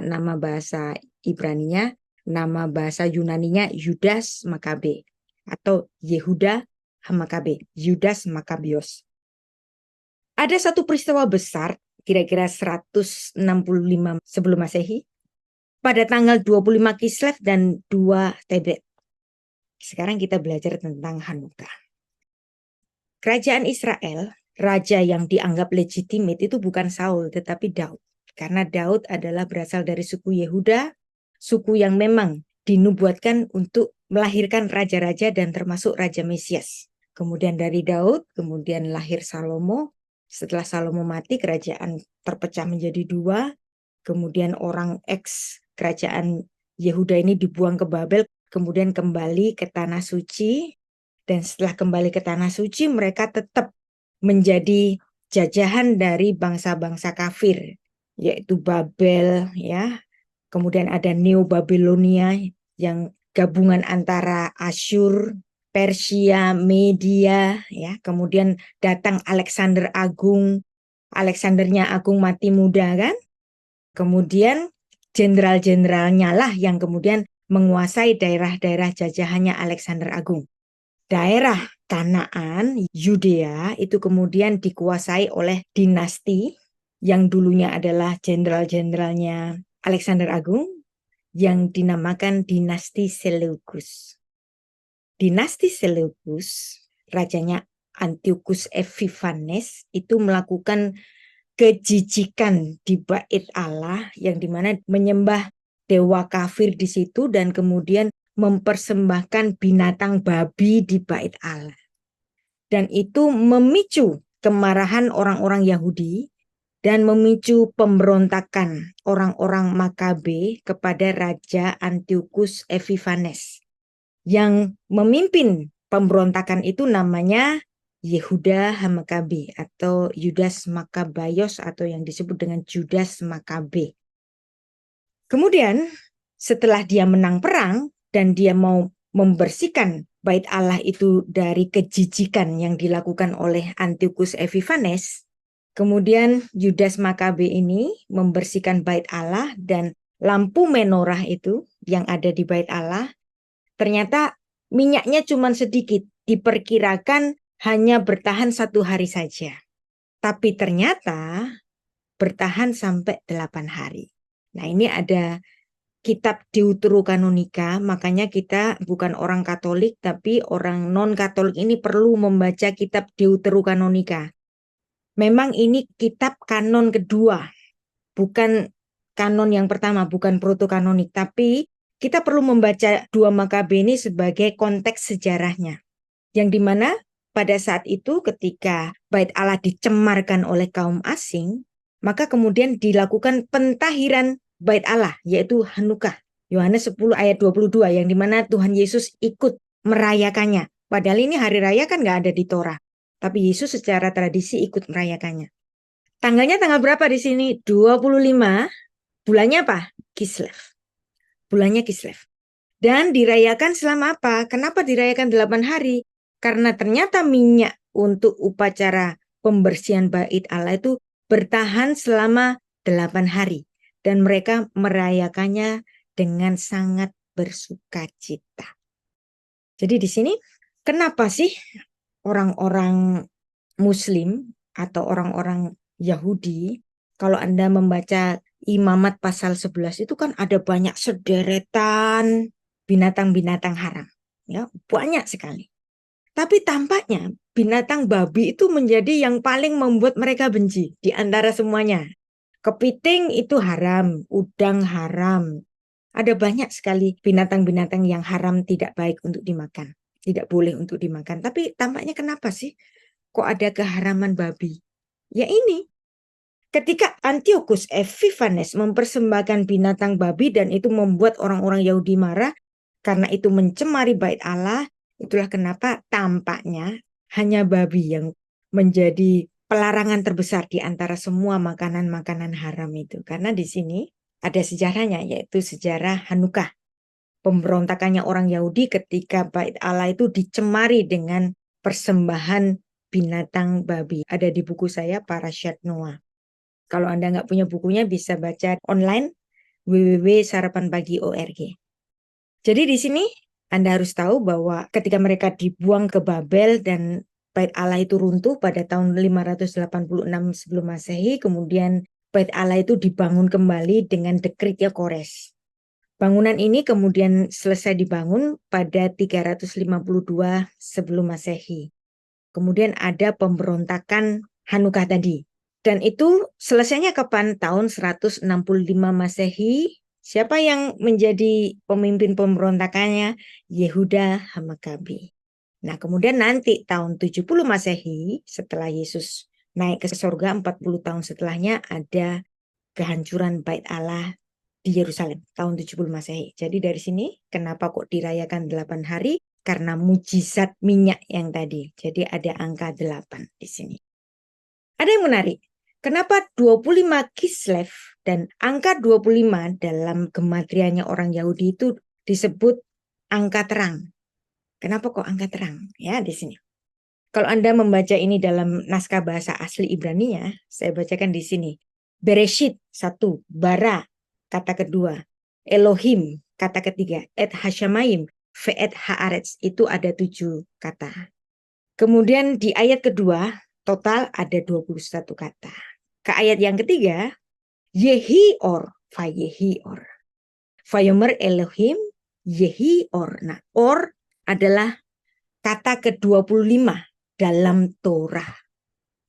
nama bahasa Ibraninya, nama bahasa Yunaninya Yudas Makabe atau Yehuda Hamakabe, Yudas Makabios. Ada satu peristiwa besar, kira-kira 165 sebelum Masehi, pada tanggal 25 Kislev dan 2 Tebet. Sekarang kita belajar tentang Hanukkah. Kerajaan Israel, raja yang dianggap legitimate itu bukan Saul, tetapi Daud. Karena Daud adalah berasal dari suku Yehuda, suku yang memang dinubuatkan untuk melahirkan raja-raja dan termasuk Raja Mesias. Kemudian dari Daud, kemudian lahir Salomo. Setelah Salomo mati, kerajaan terpecah menjadi dua. Kemudian orang kerajaan Yehuda ini dibuang ke Babel, kemudian kembali ke Tanah Suci. Dan setelah kembali ke Tanah Suci, mereka tetap menjadi jajahan dari bangsa-bangsa kafir, yaitu Babel, ya. Kemudian ada Neo Babilonia yang gabungan antara Asyur, Persia, Media, ya. Kemudian datang Alexander Agung. Alexandernya Agung mati muda kan? Kemudian jenderal-jenderalnya lah yang kemudian menguasai daerah-daerah jajahannya Alexander Agung. Daerah Kanaan, Yudea itu kemudian dikuasai oleh dinasti yang dulunya adalah jenderal-jenderalnya Alexander Agung yang dinamakan dinasti Seleukus. Dinasti Seleukus, rajanya Antiochus Epiphanes itu melakukan kejijikan di bait Allah yang dimana menyembah dewa kafir di situ dan kemudian mempersembahkan binatang babi di bait Allah. Dan itu memicu kemarahan orang-orang Yahudi dan memicu pemberontakan orang-orang Makabe kepada Raja Antiochus Epiphanes. Yang memimpin pemberontakan itu namanya Yehuda Hamakabe atau Yudas Makabayos atau yang disebut dengan Judas Makabe. Kemudian setelah dia menang perang dan dia mau membersihkan bait Allah itu dari kejijikan yang dilakukan oleh Antiochus Epiphanes, kemudian Yudas Makabe ini membersihkan bait Allah dan lampu menorah itu yang ada di bait Allah, ternyata minyaknya cuma sedikit, diperkirakan hanya bertahan 1 hari saja. Tapi ternyata bertahan sampai 8 hari. Nah ini ada kitab Deuterokanonika, makanya kita bukan orang Katolik, tapi orang non-Katolik ini perlu membaca kitab Deuterokanonika. Memang ini kitab kanon kedua, bukan kanon yang pertama, bukan protokanonik, tapi kita perlu membaca 2 Makabe ini sebagai konteks sejarahnya. Yang dimana pada saat itu ketika bait Allah dicemarkan oleh kaum asing, maka kemudian dilakukan pentahiran bait Allah, yaitu Hanukkah. Yohanes 10 ayat 22, yang dimana Tuhan Yesus ikut merayakannya. Padahal ini hari raya kan gak ada di Torah. Tapi Yesus secara tradisi ikut merayakannya. Tanggalnya tanggal berapa di sini? 25. Bulannya apa? Kislev. Bulannya Kislev. Dan dirayakan selama apa? Kenapa dirayakan 8 hari? Karena ternyata minyak untuk upacara pembersihan bait Allah itu bertahan selama 8 hari. Dan mereka merayakannya dengan sangat bersukacita. Jadi di sini kenapa sih orang-orang Muslim atau orang-orang Yahudi, kalau Anda membaca Imamat pasal 11 itu kan ada banyak sederetan binatang-binatang haram. Ya, banyak sekali. Tapi tampaknya binatang babi itu menjadi yang paling membuat mereka benci di antara semuanya. Kepiting itu haram, udang haram. Ada banyak sekali binatang-binatang yang haram, tidak baik untuk dimakan. Tidak boleh untuk dimakan. Tapi tampaknya kenapa sih kok ada keharaman babi? Ya ini, ketika Antiochus Epiphanes mempersembahkan binatang babi dan itu membuat orang-orang Yahudi marah karena itu mencemari bait Allah, itulah kenapa tampaknya hanya babi yang menjadi pelarangan terbesar di antara semua makanan-makanan haram itu. Karena di sini ada sejarahnya, yaitu sejarah Hanukkah. Pemberontakannya orang Yahudi ketika bait Allah itu dicemari dengan persembahan binatang babi. Ada di buku saya, Parashat Noah. Kalau Anda nggak punya bukunya, bisa baca online www.sarapanpagi.org. Jadi di sini Anda harus tahu bahwa ketika mereka dibuang ke Babel dan bait Allah itu runtuh pada tahun 586 sebelum Masehi, kemudian bait Allah itu dibangun kembali dengan dekretnya Kores. Bangunan ini kemudian selesai dibangun pada 352 sebelum Masehi. Kemudian ada pemberontakan Hanukkah tadi. Dan itu selesainya kapan? Tahun 165 Masehi. Siapa yang menjadi pemimpin pemberontakannya? Yehuda Hamakabi. Nah, kemudian nanti tahun 70 Masehi, setelah Yesus naik ke surga, 40 tahun setelahnya ada kehancuran bait Allah di Yerusalem tahun 70 Masehi. Jadi dari sini kenapa kok dirayakan 8 hari? Karena mujizat minyak yang tadi. Jadi ada angka 8 di sini. Ada yang menarik. Kenapa 25 Kislev dan angka 25 dalam gematriannya orang Yahudi itu disebut angka terang? Kenapa kok angka terang? Ya, di sini. Kalau Anda membaca ini dalam naskah bahasa asli Ibrani-nya, saya bacakan di sini. Bereshit 1, bara kata kedua, Elohim kata ketiga, et hashamayim, ve'et haaretz, itu ada 7 kata. Kemudian di ayat kedua total ada 21 kata. Ke ayat yang ketiga, Yehi-or, Vayehi-or. Vayomer Elohim, Yehi-or. Nah, or adalah kata ke-25 dalam Torah.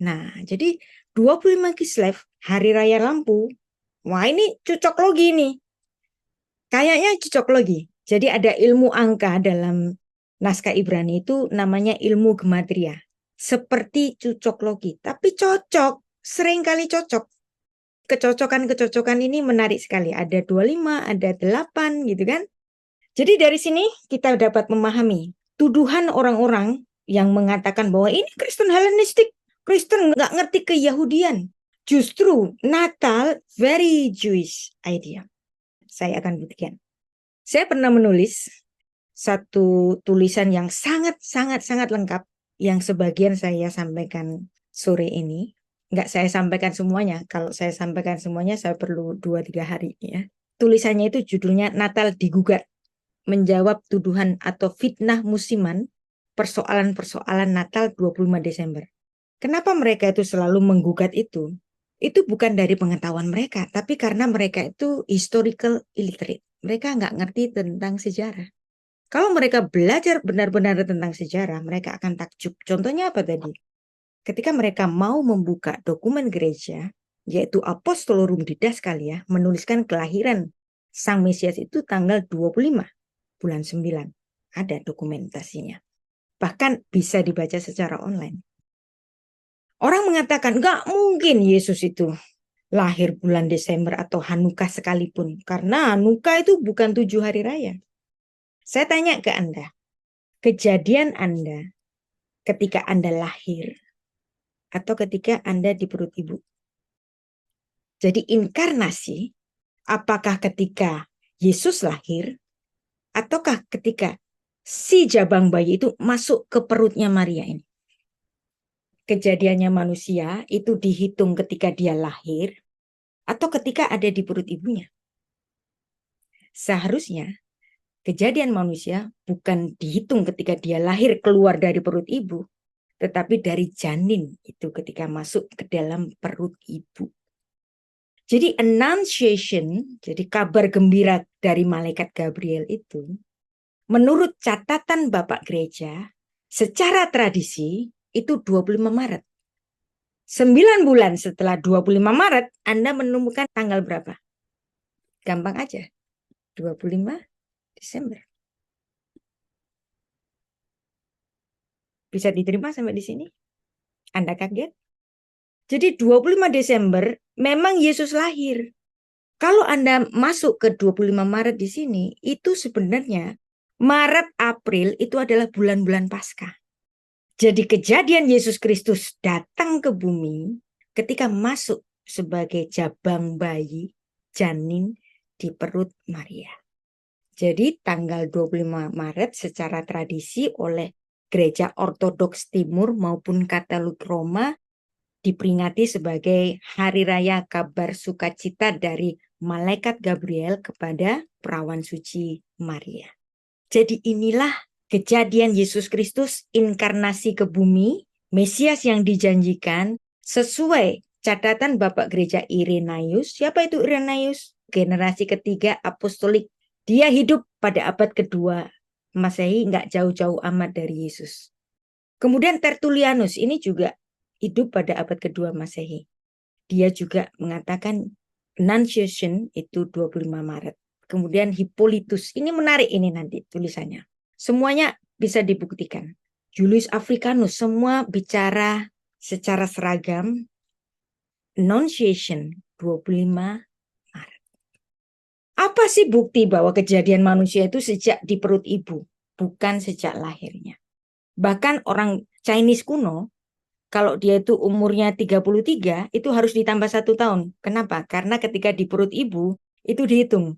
Nah, jadi 25 Kislev, Hari Raya Lampu. Wah, ini cocok logi nih. Kayaknya cocok logi. Jadi ada ilmu angka dalam naskah Ibrani itu namanya ilmu gematria. Seperti cocok logi, tapi cocok, seringkali cocok. Kecocokan-kecocokan ini menarik sekali. Ada 25, ada 8 gitu kan. Jadi dari sini kita dapat memahami tuduhan orang-orang yang mengatakan bahwa ini Kristen Helenistik, Kristen nggak ngerti keyahudian. Justru Natal very Jewish idea. Saya akan buktikan. Saya pernah menulis satu tulisan yang sangat lengkap yang sebagian saya sampaikan sore ini. Nggak saya sampaikan semuanya. Kalau saya sampaikan semuanya saya perlu 2-3 hari ya. Tulisannya itu judulnya Natal Digugat. Menjawab tuduhan atau fitnah musiman persoalan-persoalan Natal 25 Desember. Kenapa mereka itu selalu menggugat itu? Itu bukan dari pengetahuan mereka, tapi karena mereka itu historical illiterate. Mereka nggak ngerti tentang sejarah. Kalau mereka belajar benar-benar tentang sejarah, mereka akan takjub. Contohnya apa tadi? Ketika mereka mau membuka dokumen gereja, yaitu Apostolorum Didaskalia, menuliskan kelahiran Sang Mesias itu tanggal 25 bulan 9. Ada dokumentasinya. Bahkan bisa dibaca secara online. Orang mengatakan, nggak mungkin Yesus itu lahir bulan Desember atau Hanukkah sekalipun. Karena Hanukkah itu bukan 7 hari raya. Saya tanya ke Anda, kejadian Anda ketika Anda lahir atau ketika Anda di perut ibu? Jadi inkarnasi, apakah ketika Yesus lahir ataukah ketika si jabang bayi itu masuk ke perutnya Maria ini? Kejadiannya manusia itu dihitung ketika dia lahir atau ketika ada di perut ibunya? Seharusnya kejadian manusia bukan dihitung ketika dia lahir keluar dari perut ibu, tetapi dari janin itu ketika masuk ke dalam perut ibu. Jadi annunciation, jadi kabar gembira dari malaikat Gabriel itu, menurut catatan Bapak Gereja, Secara tradisi itu 25 Maret. 9 bulan setelah 25 Maret, Anda menemukan tanggal berapa? Gampang aja, 25 Desember. Bisa diterima sampai di sini? Anda kaget? Jadi 25 Desember memang Yesus lahir. Kalau Anda masuk ke 25 Maret di sini, itu sebenarnya Maret, April itu adalah bulan-bulan Paskah. Jadi kejadian Yesus Kristus datang ke bumi ketika masuk sebagai jabang bayi, janin di perut Maria. Jadi tanggal 25 Maret secara tradisi oleh Gereja Ortodoks Timur maupun Katolik Roma diperingati sebagai hari raya kabar sukacita dari Malaikat Gabriel kepada perawan suci Maria. Jadi inilah kejadian Yesus Kristus inkarnasi ke bumi, Mesias yang dijanjikan sesuai catatan Bapak Gereja Irenaeus. Siapa itu Irenaeus? Generasi ketiga apostolik. Dia hidup pada abad kedua Masehi, nggak jauh-jauh amat dari Yesus. Kemudian Tertullianus ini juga hidup pada abad kedua Masehi. Dia juga mengatakan Annunciation itu 25 Maret. Kemudian Hippolytus, ini menarik ini nanti tulisannya. Semuanya bisa dibuktikan. Julius Africanus, semua bicara secara seragam. Annunciation 25 Maret. Apa sih bukti bahwa kejadian manusia itu sejak di perut ibu, bukan sejak lahirnya? Bahkan orang Chinese kuno, kalau dia itu umurnya 33, itu harus ditambah 1 tahun. Kenapa? Karena ketika di perut ibu, itu dihitung.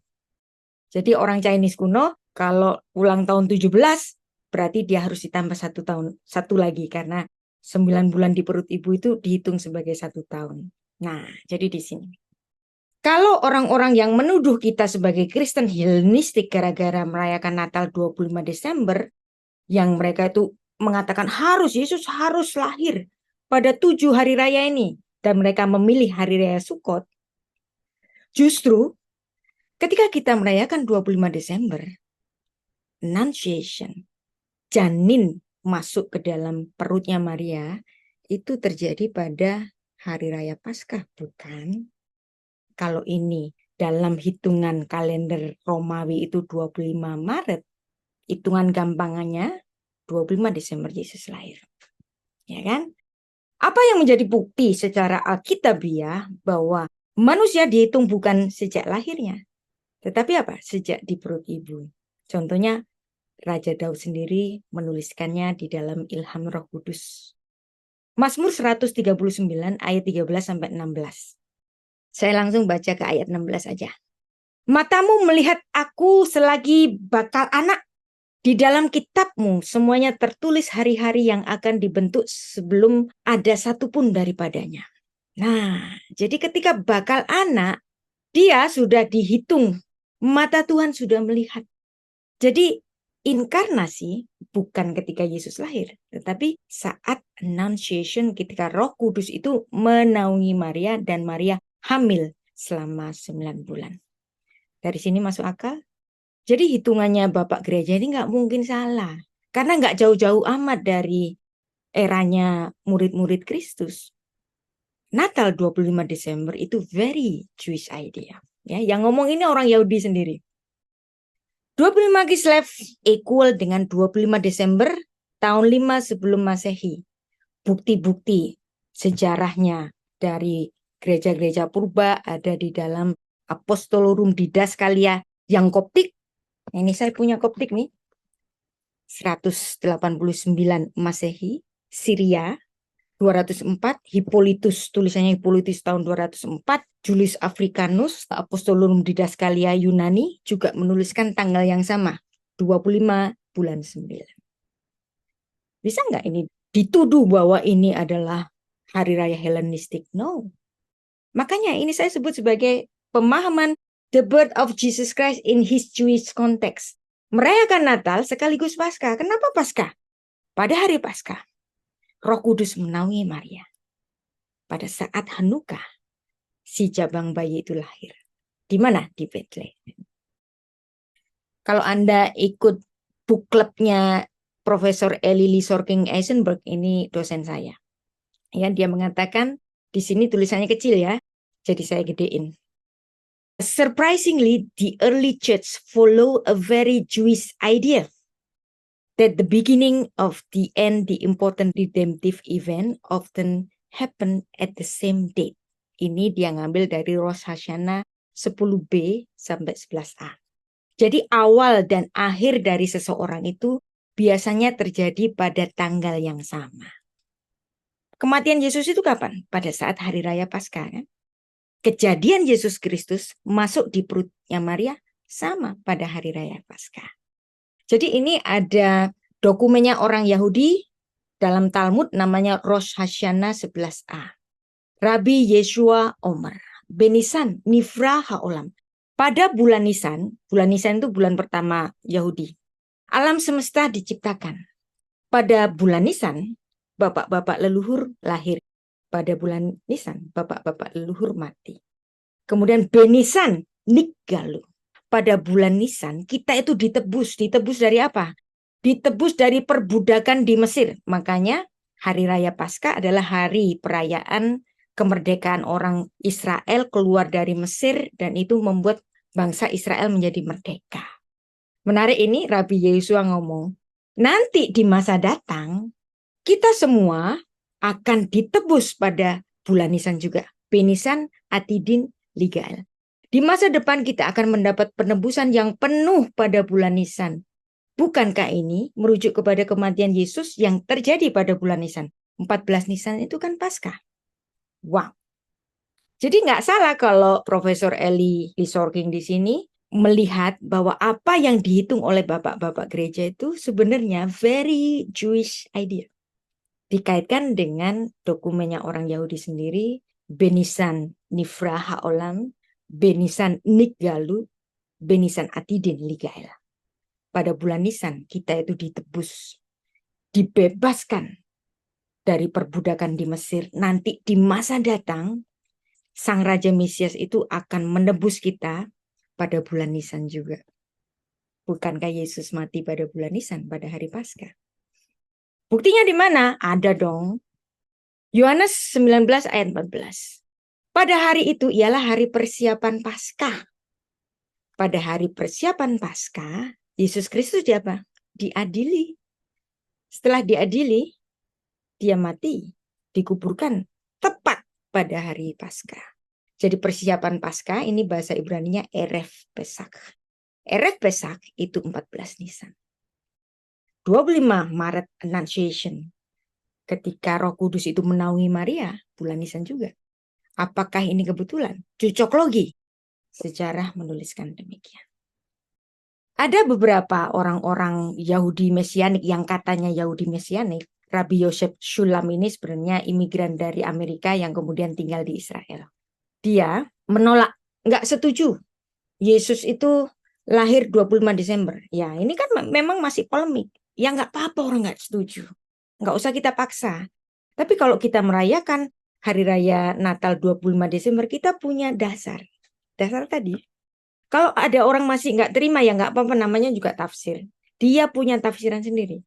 Jadi orang Chinese kuno, kalau ulang tahun 17, berarti dia harus ditambah 1 tahun. 1 lagi, karena 9 bulan di perut ibu itu dihitung sebagai 1 tahun. Nah, jadi di sini. Kalau orang-orang yang menuduh kita sebagai Kristen Helenistik gara-gara merayakan Natal 25 Desember, yang mereka itu mengatakan Yesus harus lahir pada 7 hari raya ini, dan mereka memilih hari raya Sukot. Justru ketika kita merayakan 25 Desember, Annunciation, janin masuk ke dalam perutnya Maria, itu terjadi pada hari raya Paskah, bukan? Kalau ini dalam hitungan kalender Romawi itu 25 Maret, hitungan gampangannya 25 Desember Yesus lahir. Ya kan? Apa yang menjadi bukti secara alkitabiah bahwa manusia dihitung bukan sejak lahirnya, tetapi apa? Sejak di perut ibu. Contohnya Raja Daud sendiri menuliskannya di dalam ilham Roh Kudus. Mazmur 139 ayat 13 sampai 16. Saya langsung baca ke ayat 16 aja. Matamu melihat aku selagi bakal anak. Di dalam kitabmu semuanya tertulis hari-hari yang akan dibentuk sebelum ada satupun daripadanya. Nah, jadi ketika bakal anak, dia sudah dihitung. Mata Tuhan sudah melihat. Jadi inkarnasi bukan ketika Yesus lahir, tetapi saat Annunciation ketika Roh Kudus itu menaungi Maria dan Maria hamil selama 9 bulan. Dari sini masuk akal? Jadi hitungannya Bapak Gereja ini nggak mungkin salah. Karena nggak jauh-jauh amat dari eranya murid-murid Kristus. Natal 25 Desember itu very Jewish idea. Ya, yang ngomong ini orang Yahudi sendiri. 25 Kislev equal dengan 25 Desember tahun 5 sebelum Masehi. Bukti-bukti sejarahnya dari gereja-gereja purba ada di dalam Apostolorum Didaskalia yang Koptik. Ini saya punya Koptik nih. 189 Masehi, Syria 204, Hippolytus, tulisannya Hippolytus tahun 204, Julius Africanus, Apostolorum Didaskalia Yunani juga menuliskan tanggal yang sama, 25 bulan 9. Bisa nggak ini dituduh bahwa ini adalah hari raya Helenistik? No. Makanya ini saya sebut sebagai pemahaman the birth of Jesus Christ in his Jewish context. Merayakan Natal sekaligus Paskah. Kenapa Paskah? Pada hari Paskah, Roh Kudus menaungi Maria. Pada saat Hanukkah, si jabang bayi itu lahir. Di mana? Di Bethlehem. Kalau Anda ikut book clubnya Profesor Eli Sorking Eisenberg, ini dosen saya. Ya, dia mengatakan, di sini tulisannya kecil ya, jadi saya gedein. Surprisingly, the early church follow a very Jewish idea that the beginning of the end, the important redemptive event often happen at the same date. Ini dia ngambil dari Rosh Hashanah 10b sampai 11a. Jadi awal dan akhir dari seseorang itu biasanya terjadi pada tanggal yang sama. Kematian Yesus itu kapan? Pada saat hari raya Paskah, kan? Kejadian Yesus Kristus masuk di perutnya Maria sama pada hari raya Paskah. Jadi ini ada dokumennya orang Yahudi dalam Talmud, namanya Rosh Hashanah 11a. Rabbi Yeshua Omer, Benisan Nifra Haolam. Pada bulan Nisan itu bulan pertama Yahudi. Alam semesta diciptakan. Pada bulan Nisan, bapak-bapak leluhur lahir. Pada bulan Nisan, bapak-bapak leluhur mati. Kemudian Benisan Niggalu. Pada bulan Nisan kita itu ditebus. Ditebus dari apa? Ditebus dari perbudakan di Mesir. Makanya hari raya Paskah adalah hari perayaan kemerdekaan orang Israel keluar dari Mesir, dan itu membuat bangsa Israel menjadi merdeka. Menarik ini, Rabbi Yeshua ngomong, nanti di masa datang kita semua akan ditebus pada bulan Nisan juga. Benisan Atidin Ligal. Di masa depan kita akan mendapat penebusan yang penuh pada bulan Nisan. Bukankah ini merujuk kepada kematian Yesus yang terjadi pada bulan Nisan? 14 Nisan itu kan Paskah. Wow. Jadi nggak salah kalau Profesor Eli Sorking di sini melihat bahwa apa yang dihitung oleh bapak-bapak gereja itu sebenarnya very Jewish idea. Dikaitkan dengan dokumennya orang Yahudi sendiri, Benisan Nifra Haolam, Benisan Niggalu, Benisan Atidin Ligael. Pada bulan Nisan kita itu ditebus, dibebaskan dari perbudakan di Mesir. Nanti di masa datang Sang Raja Mesias itu akan menebus kita pada bulan Nisan juga. Bukankah Yesus mati pada bulan Nisan, pada hari Paskah? Buktinya di mana? Ada dong. Yohanes 19 ayat 14. Pada hari itu ialah hari persiapan Paskah. Pada hari persiapan Paskah, Yesus Kristus diadili. Setelah diadili, dia mati, dikuburkan tepat pada hari Paskah. Jadi persiapan Paskah ini bahasa Ibraninya Erev Pesak. Erev Pesak itu 14 Nisan. 25 Maret Annunciation. Ketika Roh Kudus itu menaungi Maria, bulan Nisan juga. Apakah ini kebetulan? Cocoklogi. Sejarah menuliskan demikian. Ada beberapa orang-orang Yahudi Mesianik yang katanya Yahudi Mesianik. Rabbi Yosef Shulam ini sebenarnya imigran dari Amerika yang kemudian tinggal di Israel. Dia menolak, nggak setuju. Yesus itu lahir 25 Desember. Ya, ini kan memang masih polemik. Ya nggak apa-apa orang nggak setuju. Nggak usah kita paksa. Tapi kalau kita merayakan Hari Raya Natal 25 Desember, kita punya dasar. Dasar tadi. Kalau ada orang masih nggak terima, ya nggak apa-apa, namanya juga tafsir. Dia punya tafsiran sendiri.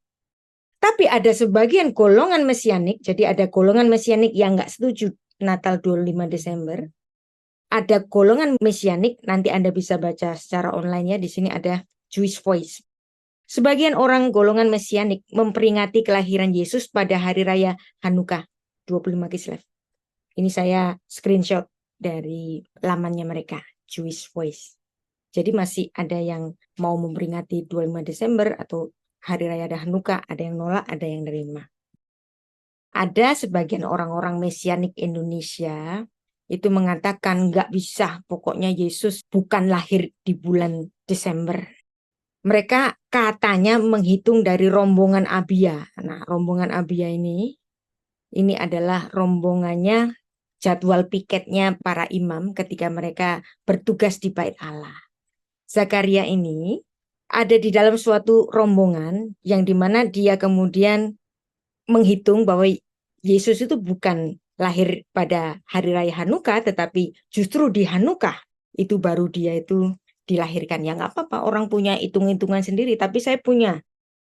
Tapi ada sebagian golongan Mesianik, jadi ada golongan Mesianik yang nggak setuju Natal 25 Desember. Ada golongan Mesianik, nanti Anda bisa baca secara online ya, di sini ada Jewish Voice. Sebagian orang golongan Mesianik memperingati kelahiran Yesus pada hari raya Hanukkah 25 Kislev. Ini saya screenshot dari lamannya mereka, Jewish Voice. Jadi masih ada yang mau memperingati 25 Desember atau hari raya Hanukkah, ada yang nolak, ada yang nerima. Ada sebagian orang-orang Mesianik Indonesia itu mengatakan nggak bisa, pokoknya Yesus bukan lahir di bulan Desember. Mereka katanya menghitung dari rombongan Abia. Nah, rombongan Abia ini adalah rombongannya, jadwal piketnya para imam ketika mereka bertugas di Bait Allah. Zakaria ini ada di dalam suatu rombongan yang dimana dia kemudian menghitung bahwa Yesus itu bukan lahir pada hari raya Hanukkah, tetapi justru di Hanukkah itu baru dia itu dilahirkan. Ya nggak apa-apa, orang punya hitung-hitungan sendiri, tapi saya punya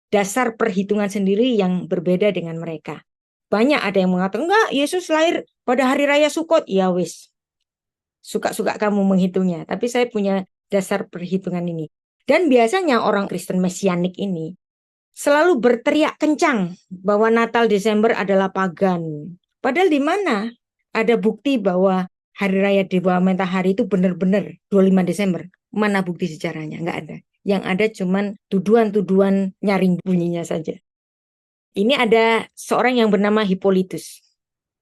dasar perhitungan sendiri yang berbeda dengan mereka. Banyak ada yang mengatakan, enggak, Yesus lahir pada hari raya Sukot. Ya wis, suka-suka kamu menghitungnya. Tapi saya punya dasar perhitungan ini. Dan biasanya orang Kristen Mesianik ini selalu berteriak kencang bahwa Natal Desember adalah pagan. Padahal di mana ada bukti bahwa Hari Raya Dewa Matahari itu benar-benar 25 Desember. Mana bukti sejarahnya? Enggak ada. Yang ada cuman tuduhan-tuduhan nyaring bunyinya saja. Ini ada seorang yang bernama Hippolytus.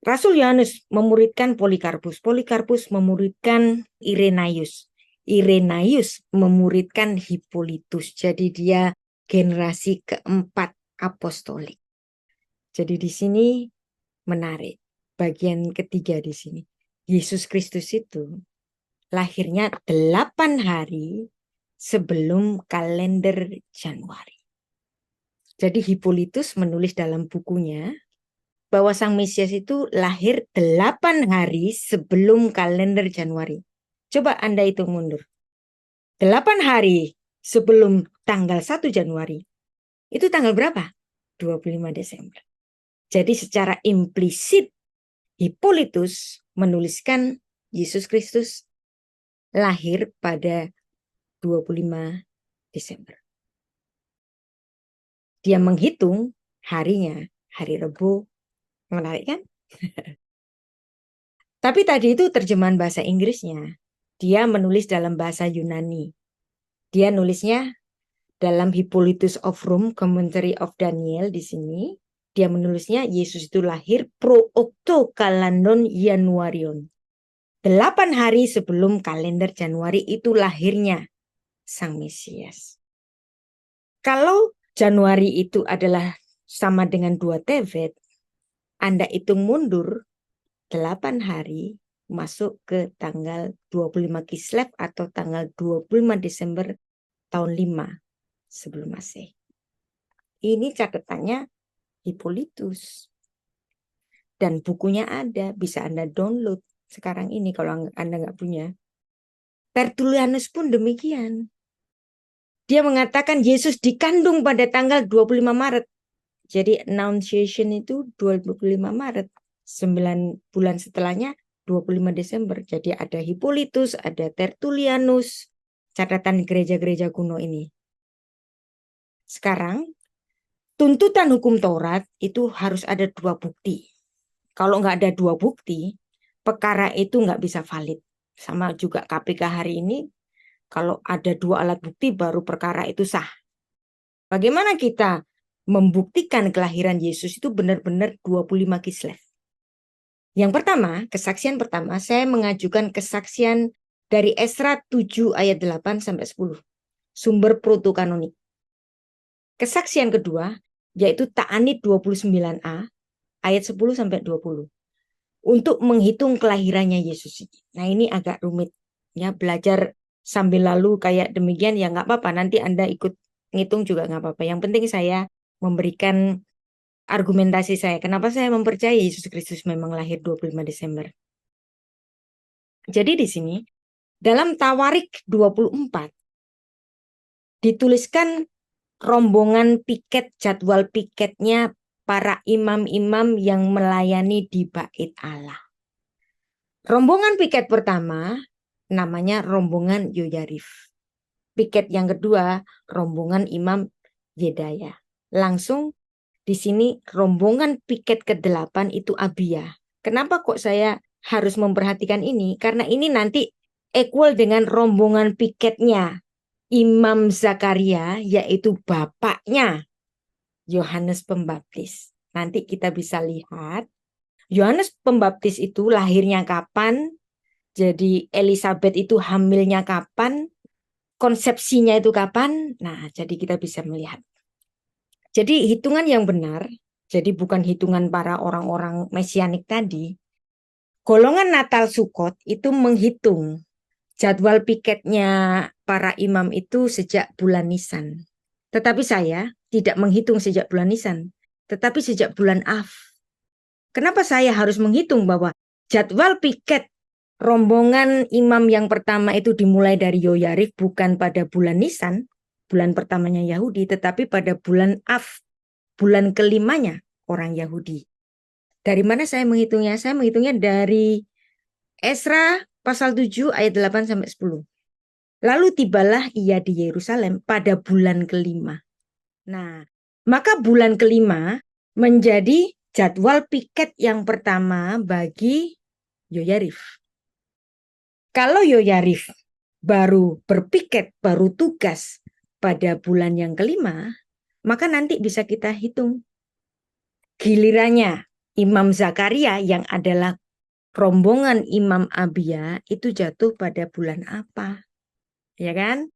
Rasul Yohanes memuridkan Polikarpus. Polikarpus memuridkan Irenaius. Irenaius memuridkan Hippolytus. Jadi dia generasi keempat apostolik. Jadi di sini menarik. Bagian ketiga di sini. Yesus Kristus itu lahirnya 8 hari sebelum kalender Januari. Jadi Hippolytus menulis dalam bukunya bahwa Sang Mesias itu lahir 8 hari sebelum kalender Januari. Coba Anda hitung mundur. 8 hari sebelum tanggal 1 Januari. Itu tanggal berapa? 25 Desember. Jadi secara implisit Hippolytus menuliskan Yesus Kristus lahir pada 25 Desember. Dia menghitung harinya, hari Rebo. Menarik kan? Tapi tadi itu terjemahan bahasa Inggrisnya. Dia menulis dalam bahasa Yunani. Dia nulisnya dalam Hippolytus of Rome, Commentary of Daniel di sini. Dia menulisnya Yesus itu lahir pro octo kalandon Januarion. 8 hari sebelum kalender Januari itu lahirnya Sang Mesias. Kalau Januari itu adalah sama dengan 2 Tevet, Anda hitung mundur 8 hari masuk ke tanggal 25 Kislev atau tanggal 25 Desember tahun 5 sebelum Masehi. Ini catatannya Hippolytus. Dan bukunya ada, bisa Anda download sekarang ini kalau Anda nggak punya. Tertullianus pun demikian. Dia mengatakan Yesus dikandung pada tanggal 25 Maret. Jadi Annunciation itu 25 Maret. 9 bulan setelahnya 25 Desember. Jadi ada Hippolytus, ada Tertullianus. Catatan gereja-gereja kuno ini. Sekarang, tuntutan hukum Taurat itu harus ada 2 bukti. Kalau nggak ada 2 bukti, perkara itu nggak bisa valid. Sama juga KPK hari ini, kalau ada 2 alat bukti baru perkara itu sah. Bagaimana kita membuktikan kelahiran Yesus itu benar-benar 25 Kislev? Yang pertama, kesaksian pertama, saya mengajukan kesaksian dari Esra 7 ayat 8 sampai 10. Sumber protokanonik. Kesaksian kedua, yaitu Ta'anit 29a ayat 10 sampai 20. Untuk menghitung kelahirannya Yesus. Nah ini agak rumit. Ya, belajar sambil lalu kayak demikian ya nggak apa-apa. Nanti Anda ikut ngitung juga nggak apa-apa. Yang penting saya memberikan argumentasi saya. Kenapa saya mempercayai Yesus Kristus memang lahir 25 Desember. Jadi di sini dalam Tawarik 24 dituliskan rombongan piket, jadwal piketnya para imam-imam yang melayani di Bait Allah. Rombongan piket pertama namanya rombongan Yoyarif. Piket yang kedua rombongan Imam Yedaya. Langsung di sini rombongan piket ke-8 itu Abia. Kenapa kok saya harus memperhatikan ini? Karena ini nanti equal dengan rombongan piketnya Imam Zakaria, yaitu bapaknya Yohanes Pembaptis. Nanti kita bisa lihat Yohanes Pembaptis itu lahirnya kapan, jadi Elizabeth itu hamilnya kapan, konsepsinya itu kapan. Nah, jadi kita bisa melihat. Jadi hitungan yang benar, jadi bukan hitungan para orang-orang mesianik tadi. Golongan Natal Sukot itu menghitung jadwal piketnya para imam itu sejak bulan Nisan. Tetapi saya tidak menghitung sejak bulan Nisan, tetapi sejak bulan Av. Kenapa saya harus menghitung bahwa jadwal piket rombongan imam yang pertama itu dimulai dari Yoyarif bukan pada bulan Nisan? bulan pertamanya Yahudi, tetapi pada bulan Av, bulan kelimanya orang Yahudi. Dari mana saya menghitungnya? Saya menghitungnya dari Esra pasal 7 ayat 8 sampai 10. Lalu tibalah ia di Yerusalem pada bulan kelima. Nah, maka bulan kelima menjadi jadwal piket yang pertama bagi Yoyarif. Kalau Yoyarif baru berpiket, baru tugas pada bulan yang kelima, maka nanti bisa kita hitung. Gilirannya Imam Zakaria yang adalah rombongan Imam Abia itu jatuh pada bulan apa? Ya kan?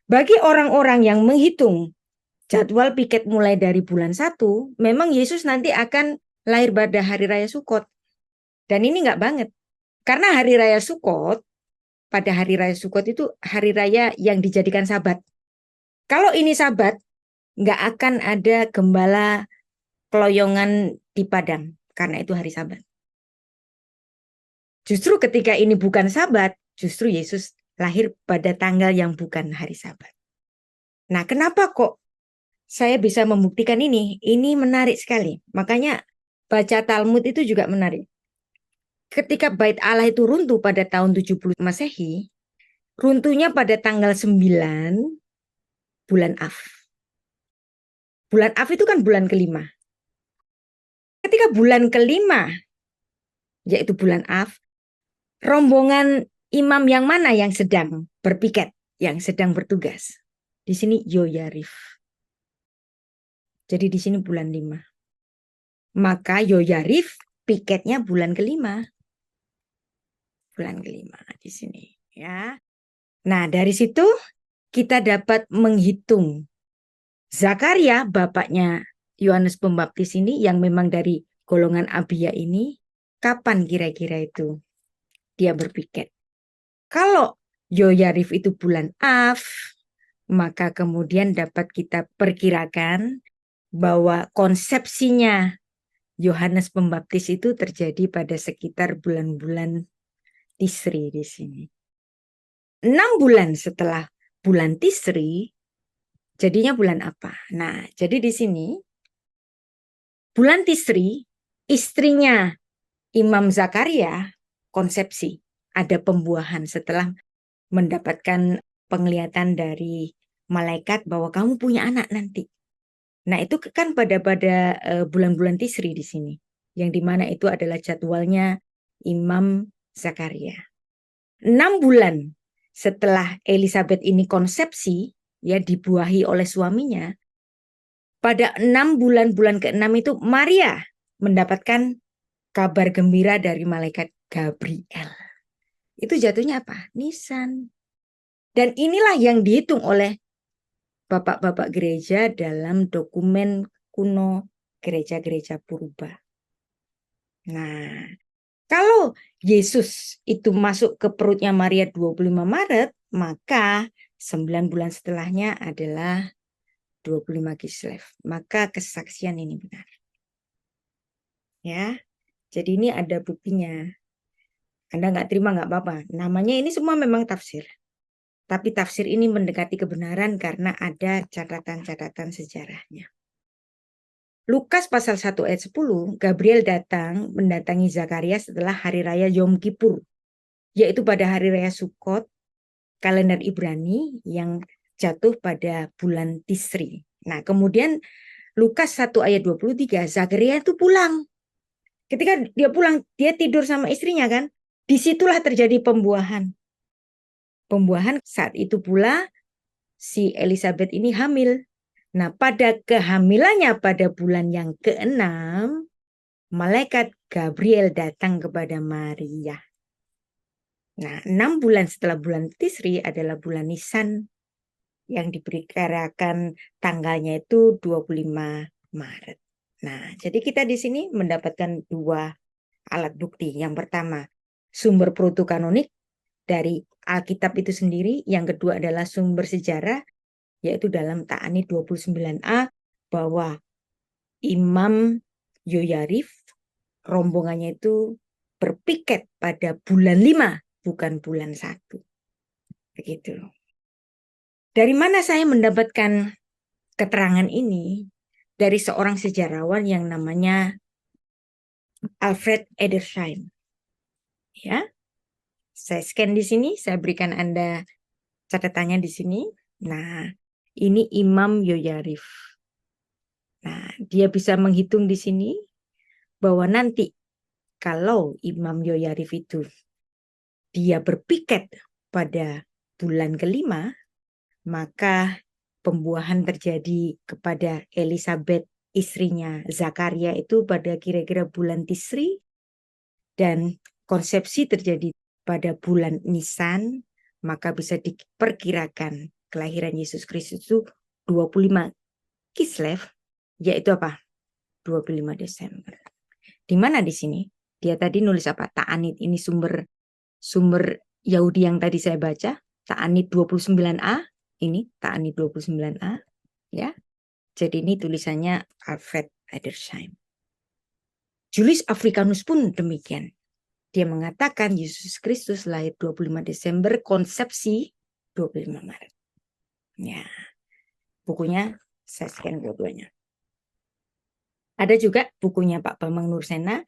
Bagi orang-orang yang menghitung jadwal piket mulai dari bulan 1, memang Yesus nanti akan lahir pada hari raya Sukot. Dan ini nggak banget. Karena hari raya Sukot, pada hari raya Sukot itu hari raya yang dijadikan Sabat. Kalau ini Sabat, nggak akan ada gembala keloyongan di padang, karena itu hari Sabat. Justru ketika ini bukan Sabat, justru Yesus lahir pada tanggal yang bukan hari Sabat. Nah, kenapa kok saya bisa membuktikan ini? Ini menarik sekali. Makanya baca Talmud itu juga menarik. Ketika Bait Allah itu runtuh pada tahun 70 Masehi, runtuhnya pada tanggal 9 bulan Av. Bulan Av itu kan bulan kelima. Ketika bulan kelima, yaitu bulan Av, rombongan imam yang mana yang sedang berpiket, yang sedang bertugas? Di sini Yoyarif. Jadi di sini bulan 5. Maka Yoyarif piketnya bulan kelima. Bulan kelima di sini, ya. Nah, dari situ kita dapat menghitung Zakaria, bapaknya Yohanes Pembaptis ini yang memang dari golongan Abia ini, kapan kira-kira itu dia berpiket? Kalau Yoyarif itu bulan Av, maka kemudian dapat kita perkirakan bahwa konsepsinya Yohanes Pembaptis itu terjadi pada sekitar bulan-bulan Tisri di sini. 6 bulan setelah bulan Tisri, jadinya bulan apa? Nah, jadi di sini bulan Tisri, istrinya Imam Zakaria konsepsi, ada pembuahan setelah mendapatkan penglihatan dari malaikat bahwa kamu punya anak nanti. Nah, itu kan pada bulan-bulan Tisri di sini, yang dimana itu adalah jadwalnya Imam Zakaria. 6 bulan setelah Elizabeth ini konsepsi, ya dibuahi oleh suaminya, pada 6 bulan ke-6 itu Maria mendapatkan kabar gembira dari malaikat Gabriel. Itu jatuhnya apa? Nisan. Dan inilah yang dihitung oleh bapak-bapak gereja dalam dokumen kuno gereja-gereja purba. Nah, kalau Yesus itu masuk ke perutnya Maria 25 Maret, maka 9 bulan setelahnya adalah 25 Kislev. Maka kesaksian ini benar. Ya, jadi ini ada buktinya. Anda nggak terima nggak apa-apa. Namanya ini semua memang tafsir. Tapi tafsir ini mendekati kebenaran karena ada catatan-catatan sejarahnya. Lukas pasal 1 ayat 10, Gabriel mendatangi Zakaria setelah hari raya Yom Kippur, yaitu pada hari raya Sukot, kalender Ibrani yang jatuh pada bulan Tisri. Nah, kemudian Lukas 1 ayat 23, Zakaria itu pulang. Ketika dia pulang, dia tidur sama istrinya kan? Disitulah terjadi pembuahan. Pembuahan saat itu pula si Elizabeth ini hamil. Nah, pada kehamilannya pada bulan yang ke-6, malaikat Gabriel datang kepada Maria. Nah, 6 bulan setelah bulan Tisri adalah bulan Nisan yang diperkirakan tanggalnya itu 25 Maret. Nah, jadi kita di sini mendapatkan 2 alat bukti. Yang pertama, sumber protokanonik dari Alkitab itu sendiri. Yang kedua adalah sumber sejarah, yaitu dalam Ta'anit 29a, bahwa Imam Yoyarif, rombongannya itu berpiket pada bulan 5, bukan bulan 1. Begitu. Dari mana saya mendapatkan keterangan ini? Dari seorang sejarawan yang namanya Alfred Edersheim. Ya, saya scan di sini, saya berikan Anda catatannya di sini. Nah, ini Imam Yoyarif. Nah, dia bisa menghitung di sini bahwa nanti kalau Imam Yoyarif itu dia berpiket pada bulan kelima, maka pembuahan terjadi kepada Elizabeth istrinya Zakaria itu pada kira-kira bulan Tisri, dan konsepsi terjadi pada bulan Nisan, maka bisa diperkirakan kelahiran Yesus Kristus itu 25 Kislev, yaitu apa? 25 Desember. Di mana di sini? Dia tadi nulis apa? Ta'anit, ini sumber Yahudi yang tadi saya baca, Ta'anit 29a, ini Ta'anit 29a, ya. Jadi ini tulisannya Alfred Edersheim. Julius Africanus pun demikian. Dia mengatakan Yesus Kristus lahir 25 Desember, konsepsi 25 Maret. Ya, bukunya saya scan dua-duanya. Ada juga bukunya Pak Bambang Nursena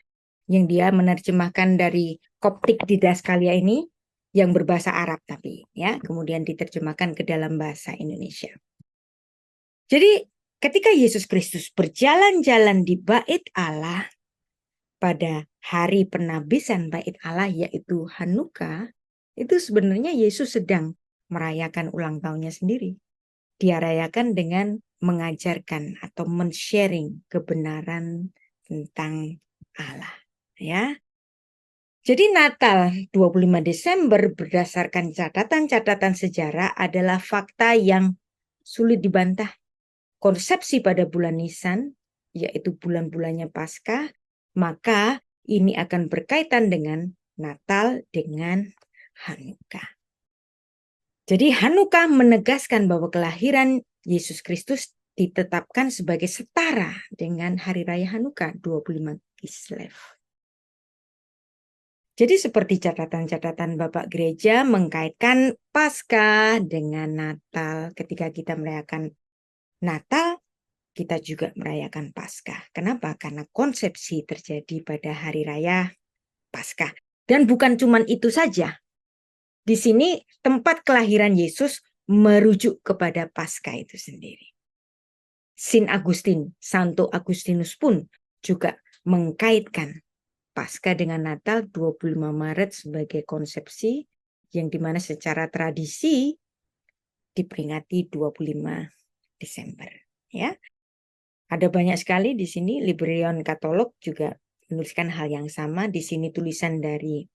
yang dia menerjemahkan dari Koptik Didaskalia ini yang berbahasa Arab tapi ya, kemudian diterjemahkan ke dalam bahasa Indonesia. Jadi ketika Yesus Kristus berjalan-jalan di Bait Allah pada hari penabisan Bait Allah yaitu Hanukkah, itu sebenarnya Yesus sedang merayakan ulang tahunnya sendiri. Dia rayakan dengan mengajarkan atau men-sharing kebenaran tentang Allah, ya. Jadi Natal 25 Desember berdasarkan catatan-catatan sejarah adalah fakta yang sulit dibantah. Konsepsi pada bulan Nisan, yaitu bulan-bulannya Paskah, maka ini akan berkaitan dengan Natal dengan Hanukkah. Jadi Hanukkah menegaskan bahwa kelahiran Yesus Kristus ditetapkan sebagai setara dengan Hari Raya Hanukkah 25 Kislev. Jadi seperti catatan-catatan Bapak Gereja mengkaitkan Paskah dengan Natal. Ketika kita merayakan Natal, kita juga merayakan Paskah. Kenapa? Karena konsepsi terjadi pada Hari Raya Paskah. Dan bukan cuma itu saja. Di sini tempat kelahiran Yesus merujuk kepada Paskah itu sendiri. Sin Agustin, Santo Agustinus pun juga mengkaitkan Paskah dengan Natal 25 Maret sebagai konsepsi yang dimana secara tradisi diperingati 25 Desember. Ya, ada banyak sekali di sini. Librarian Katolik juga menuliskan hal yang sama. Di sini tulisan dari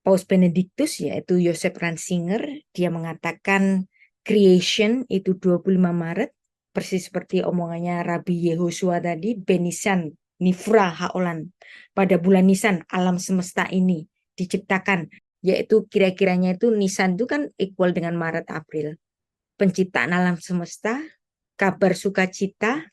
Paus Benedictus yaitu Joseph Ratzinger. Dia mengatakan creation itu 25 Maret. Persis seperti omongannya Rabbi Yehosua tadi, Benisan Nifra Haolan. Pada bulan Nisan alam semesta ini diciptakan, yaitu kira-kiranya itu Nisan itu kan equal dengan Maret April. Penciptaan alam semesta, kabar sukacita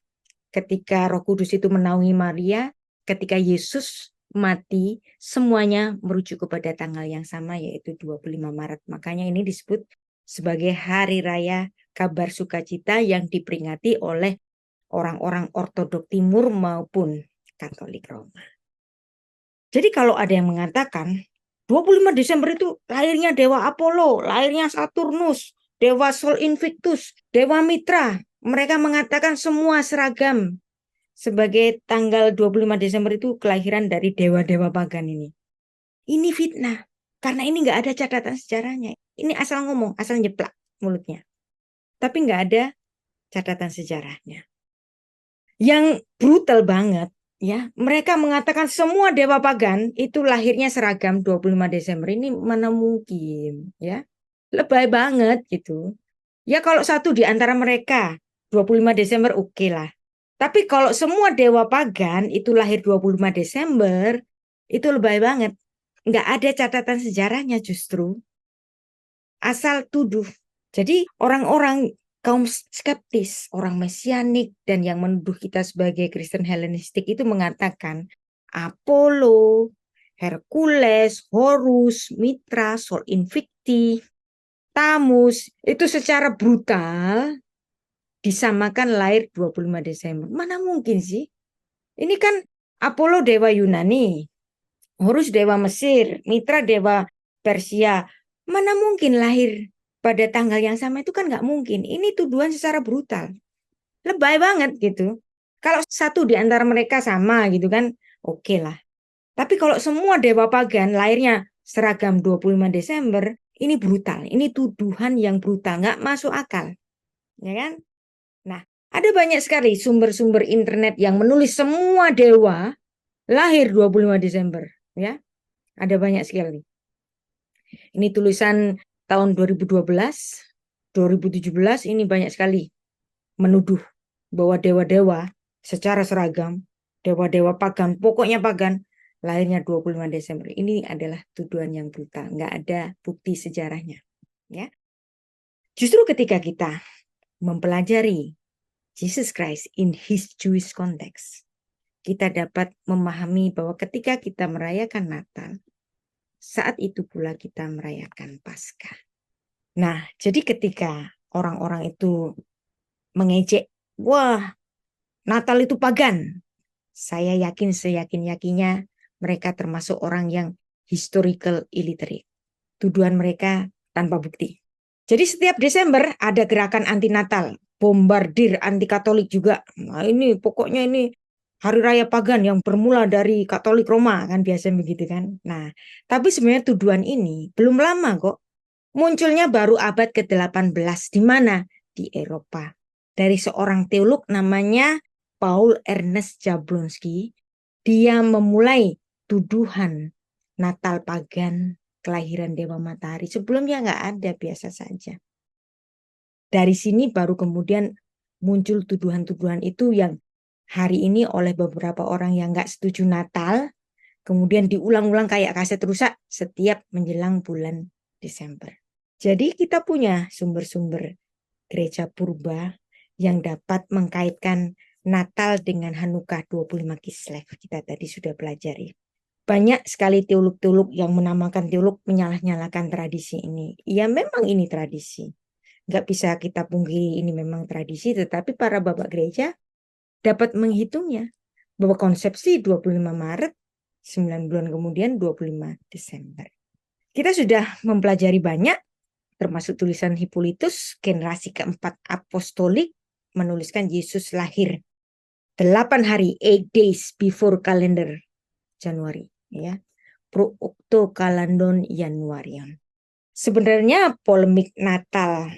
ketika Roh Kudus itu menaungi Maria, ketika Yesus mati, semuanya merujuk kepada tanggal yang sama yaitu 25 Maret. Makanya ini disebut sebagai hari raya kabar sukacita yang diperingati oleh orang-orang Ortodok Timur maupun Katolik Roma. Jadi kalau ada yang mengatakan 25 Desember itu lahirnya Dewa Apollo, lahirnya Saturnus, Dewa Sol Invictus, Dewa Mitra, mereka mengatakan semua seragam sebagai tanggal 25 Desember itu kelahiran dari dewa-dewa pagan ini. Ini fitnah, karena ini nggak ada catatan sejarahnya. Ini asal ngomong, asal nyeplak mulutnya. Tapi nggak ada catatan sejarahnya. Yang brutal banget, ya, mereka mengatakan semua dewa pagan itu lahirnya seragam 25 Desember. Ini mana mungkin, ya? Lebay banget gitu. Ya kalau satu di antara mereka 25 Desember oke lah. Tapi kalau semua dewa pagan itu lahir 25 Desember, itu lebay banget. Nggak ada catatan sejarahnya justru. Asal tuduh. Jadi orang-orang kaum skeptis, orang mesianik, dan yang menuduh kita sebagai Kristen Helenistik itu mengatakan Apollo, Hercules, Horus, Mitra, Sol Invicti, Nostradamus itu secara brutal disamakan lahir 25 Desember. Mana mungkin sih? Ini kan Apollo dewa Yunani, Horus dewa Mesir, Mitra dewa Persia. Mana mungkin lahir pada tanggal yang sama, itu kan nggak mungkin. Ini tuduhan secara brutal. Lebay banget gitu. Kalau satu di antara mereka sama gitu kan, oke lah. Tapi kalau semua dewa pagan lahirnya seragam 25 Desember, ini brutal. Ini tuduhan yang brutal, nggak masuk akal. Ya kan? Nah, ada banyak sekali sumber-sumber internet yang menulis semua dewa lahir 25 Desember. Ya, ada banyak sekali. Ini tulisan tahun 2012, 2017, ini banyak sekali menuduh bahwa dewa-dewa secara seragam, dewa-dewa pagan, pokoknya pagan, lahirnya 25 Desember. Ini adalah tuduhan yang brutal, nggak ada bukti sejarahnya. Ya. Justru ketika kita mempelajari Jesus Christ in his Jewish context, kita dapat memahami bahwa ketika kita merayakan Natal, saat itu pula kita merayakan Paskah. Nah, jadi ketika orang-orang itu mengejek, wah, Natal itu pagan, saya yakin seyakin-yakinnya mereka termasuk orang yang historical illiterate. Tuduhan mereka tanpa bukti. Jadi setiap Desember ada gerakan anti Natal, bombardir anti Katolik juga. Nah, ini pokoknya ini hari raya pagan yang bermula dari Katolik Roma, kan biasanya begitu kan. Nah, tapi sebenarnya tuduhan ini belum lama kok. Munculnya baru abad ke-18 di mana? Di Eropa. Dari seorang teolog namanya Paul Ernest Jablonski, dia memulai tuduhan Natal pagan, kelahiran Dewa Matahari. Sebelumnya nggak ada, biasa saja. Dari sini baru kemudian muncul tuduhan-tuduhan itu yang hari ini oleh beberapa orang yang nggak setuju Natal, kemudian diulang-ulang kayak kaset rusak setiap menjelang bulan Desember. Jadi kita punya sumber-sumber gereja purba yang dapat mengkaitkan Natal dengan Hanukkah 25 Kislev. Kita tadi sudah pelajari. Banyak sekali teolog-teolog yang menamakan teolog menyalah-nyalakan tradisi ini. Ya memang ini tradisi. Nggak bisa kita pungkiri ini memang tradisi, tetapi para bapak gereja dapat menghitungnya. Bahwa konsepsi 25 Maret, 9 bulan kemudian 25 Desember. Kita sudah mempelajari banyak, termasuk tulisan Hippolytus, generasi keempat apostolik, menuliskan Yesus lahir 8 hari, 8 days before kalender Januari. Ya, pro octo kalandon Januarian. Sebenarnya polemik Natal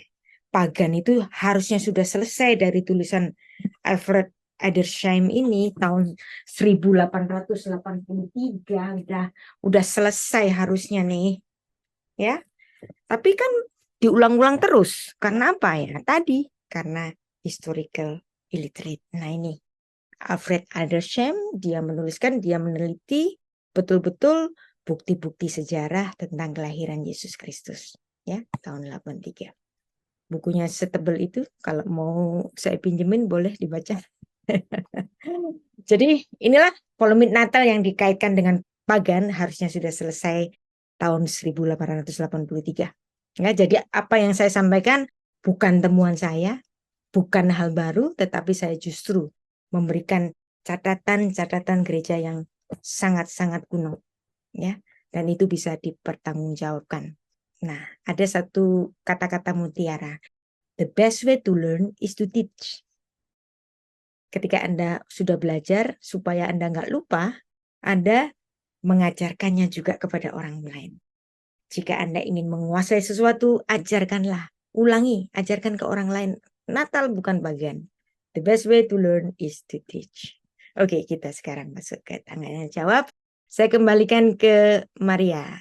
pagan itu harusnya sudah selesai dari tulisan Alfred Edersheim ini tahun 1883, udah selesai harusnya nih. Ya. Tapi kan diulang-ulang terus. Karena apa ya? Tadi karena historical illiterate. Nah, ini Alfred Edersheim, dia menuliskan, dia meneliti betul-betul bukti-bukti sejarah tentang kelahiran Yesus Kristus, ya, tahun 83. Bukunya setebal itu, kalau mau saya pinjemin boleh dibaca. Jadi inilah polemik Natal yang dikaitkan dengan pagan harusnya sudah selesai tahun 1883. Ya, jadi apa yang saya sampaikan bukan temuan saya, bukan hal baru, tetapi saya justru memberikan catatan-catatan gereja yang sangat-sangat kuno, ya, dan itu bisa dipertanggungjawabkan. Nah, ada satu kata-kata mutiara. The best way to learn is to teach. Ketika Anda sudah belajar, supaya Anda nggak lupa, Anda mengajarkannya juga kepada orang lain. Jika Anda ingin menguasai sesuatu, ajarkanlah, ulangi, ajarkan ke orang lain. Natal bukan bagian. The best way to learn is to teach. Oke, kita sekarang masuk ke tanya jawab. Saya kembalikan ke Maria.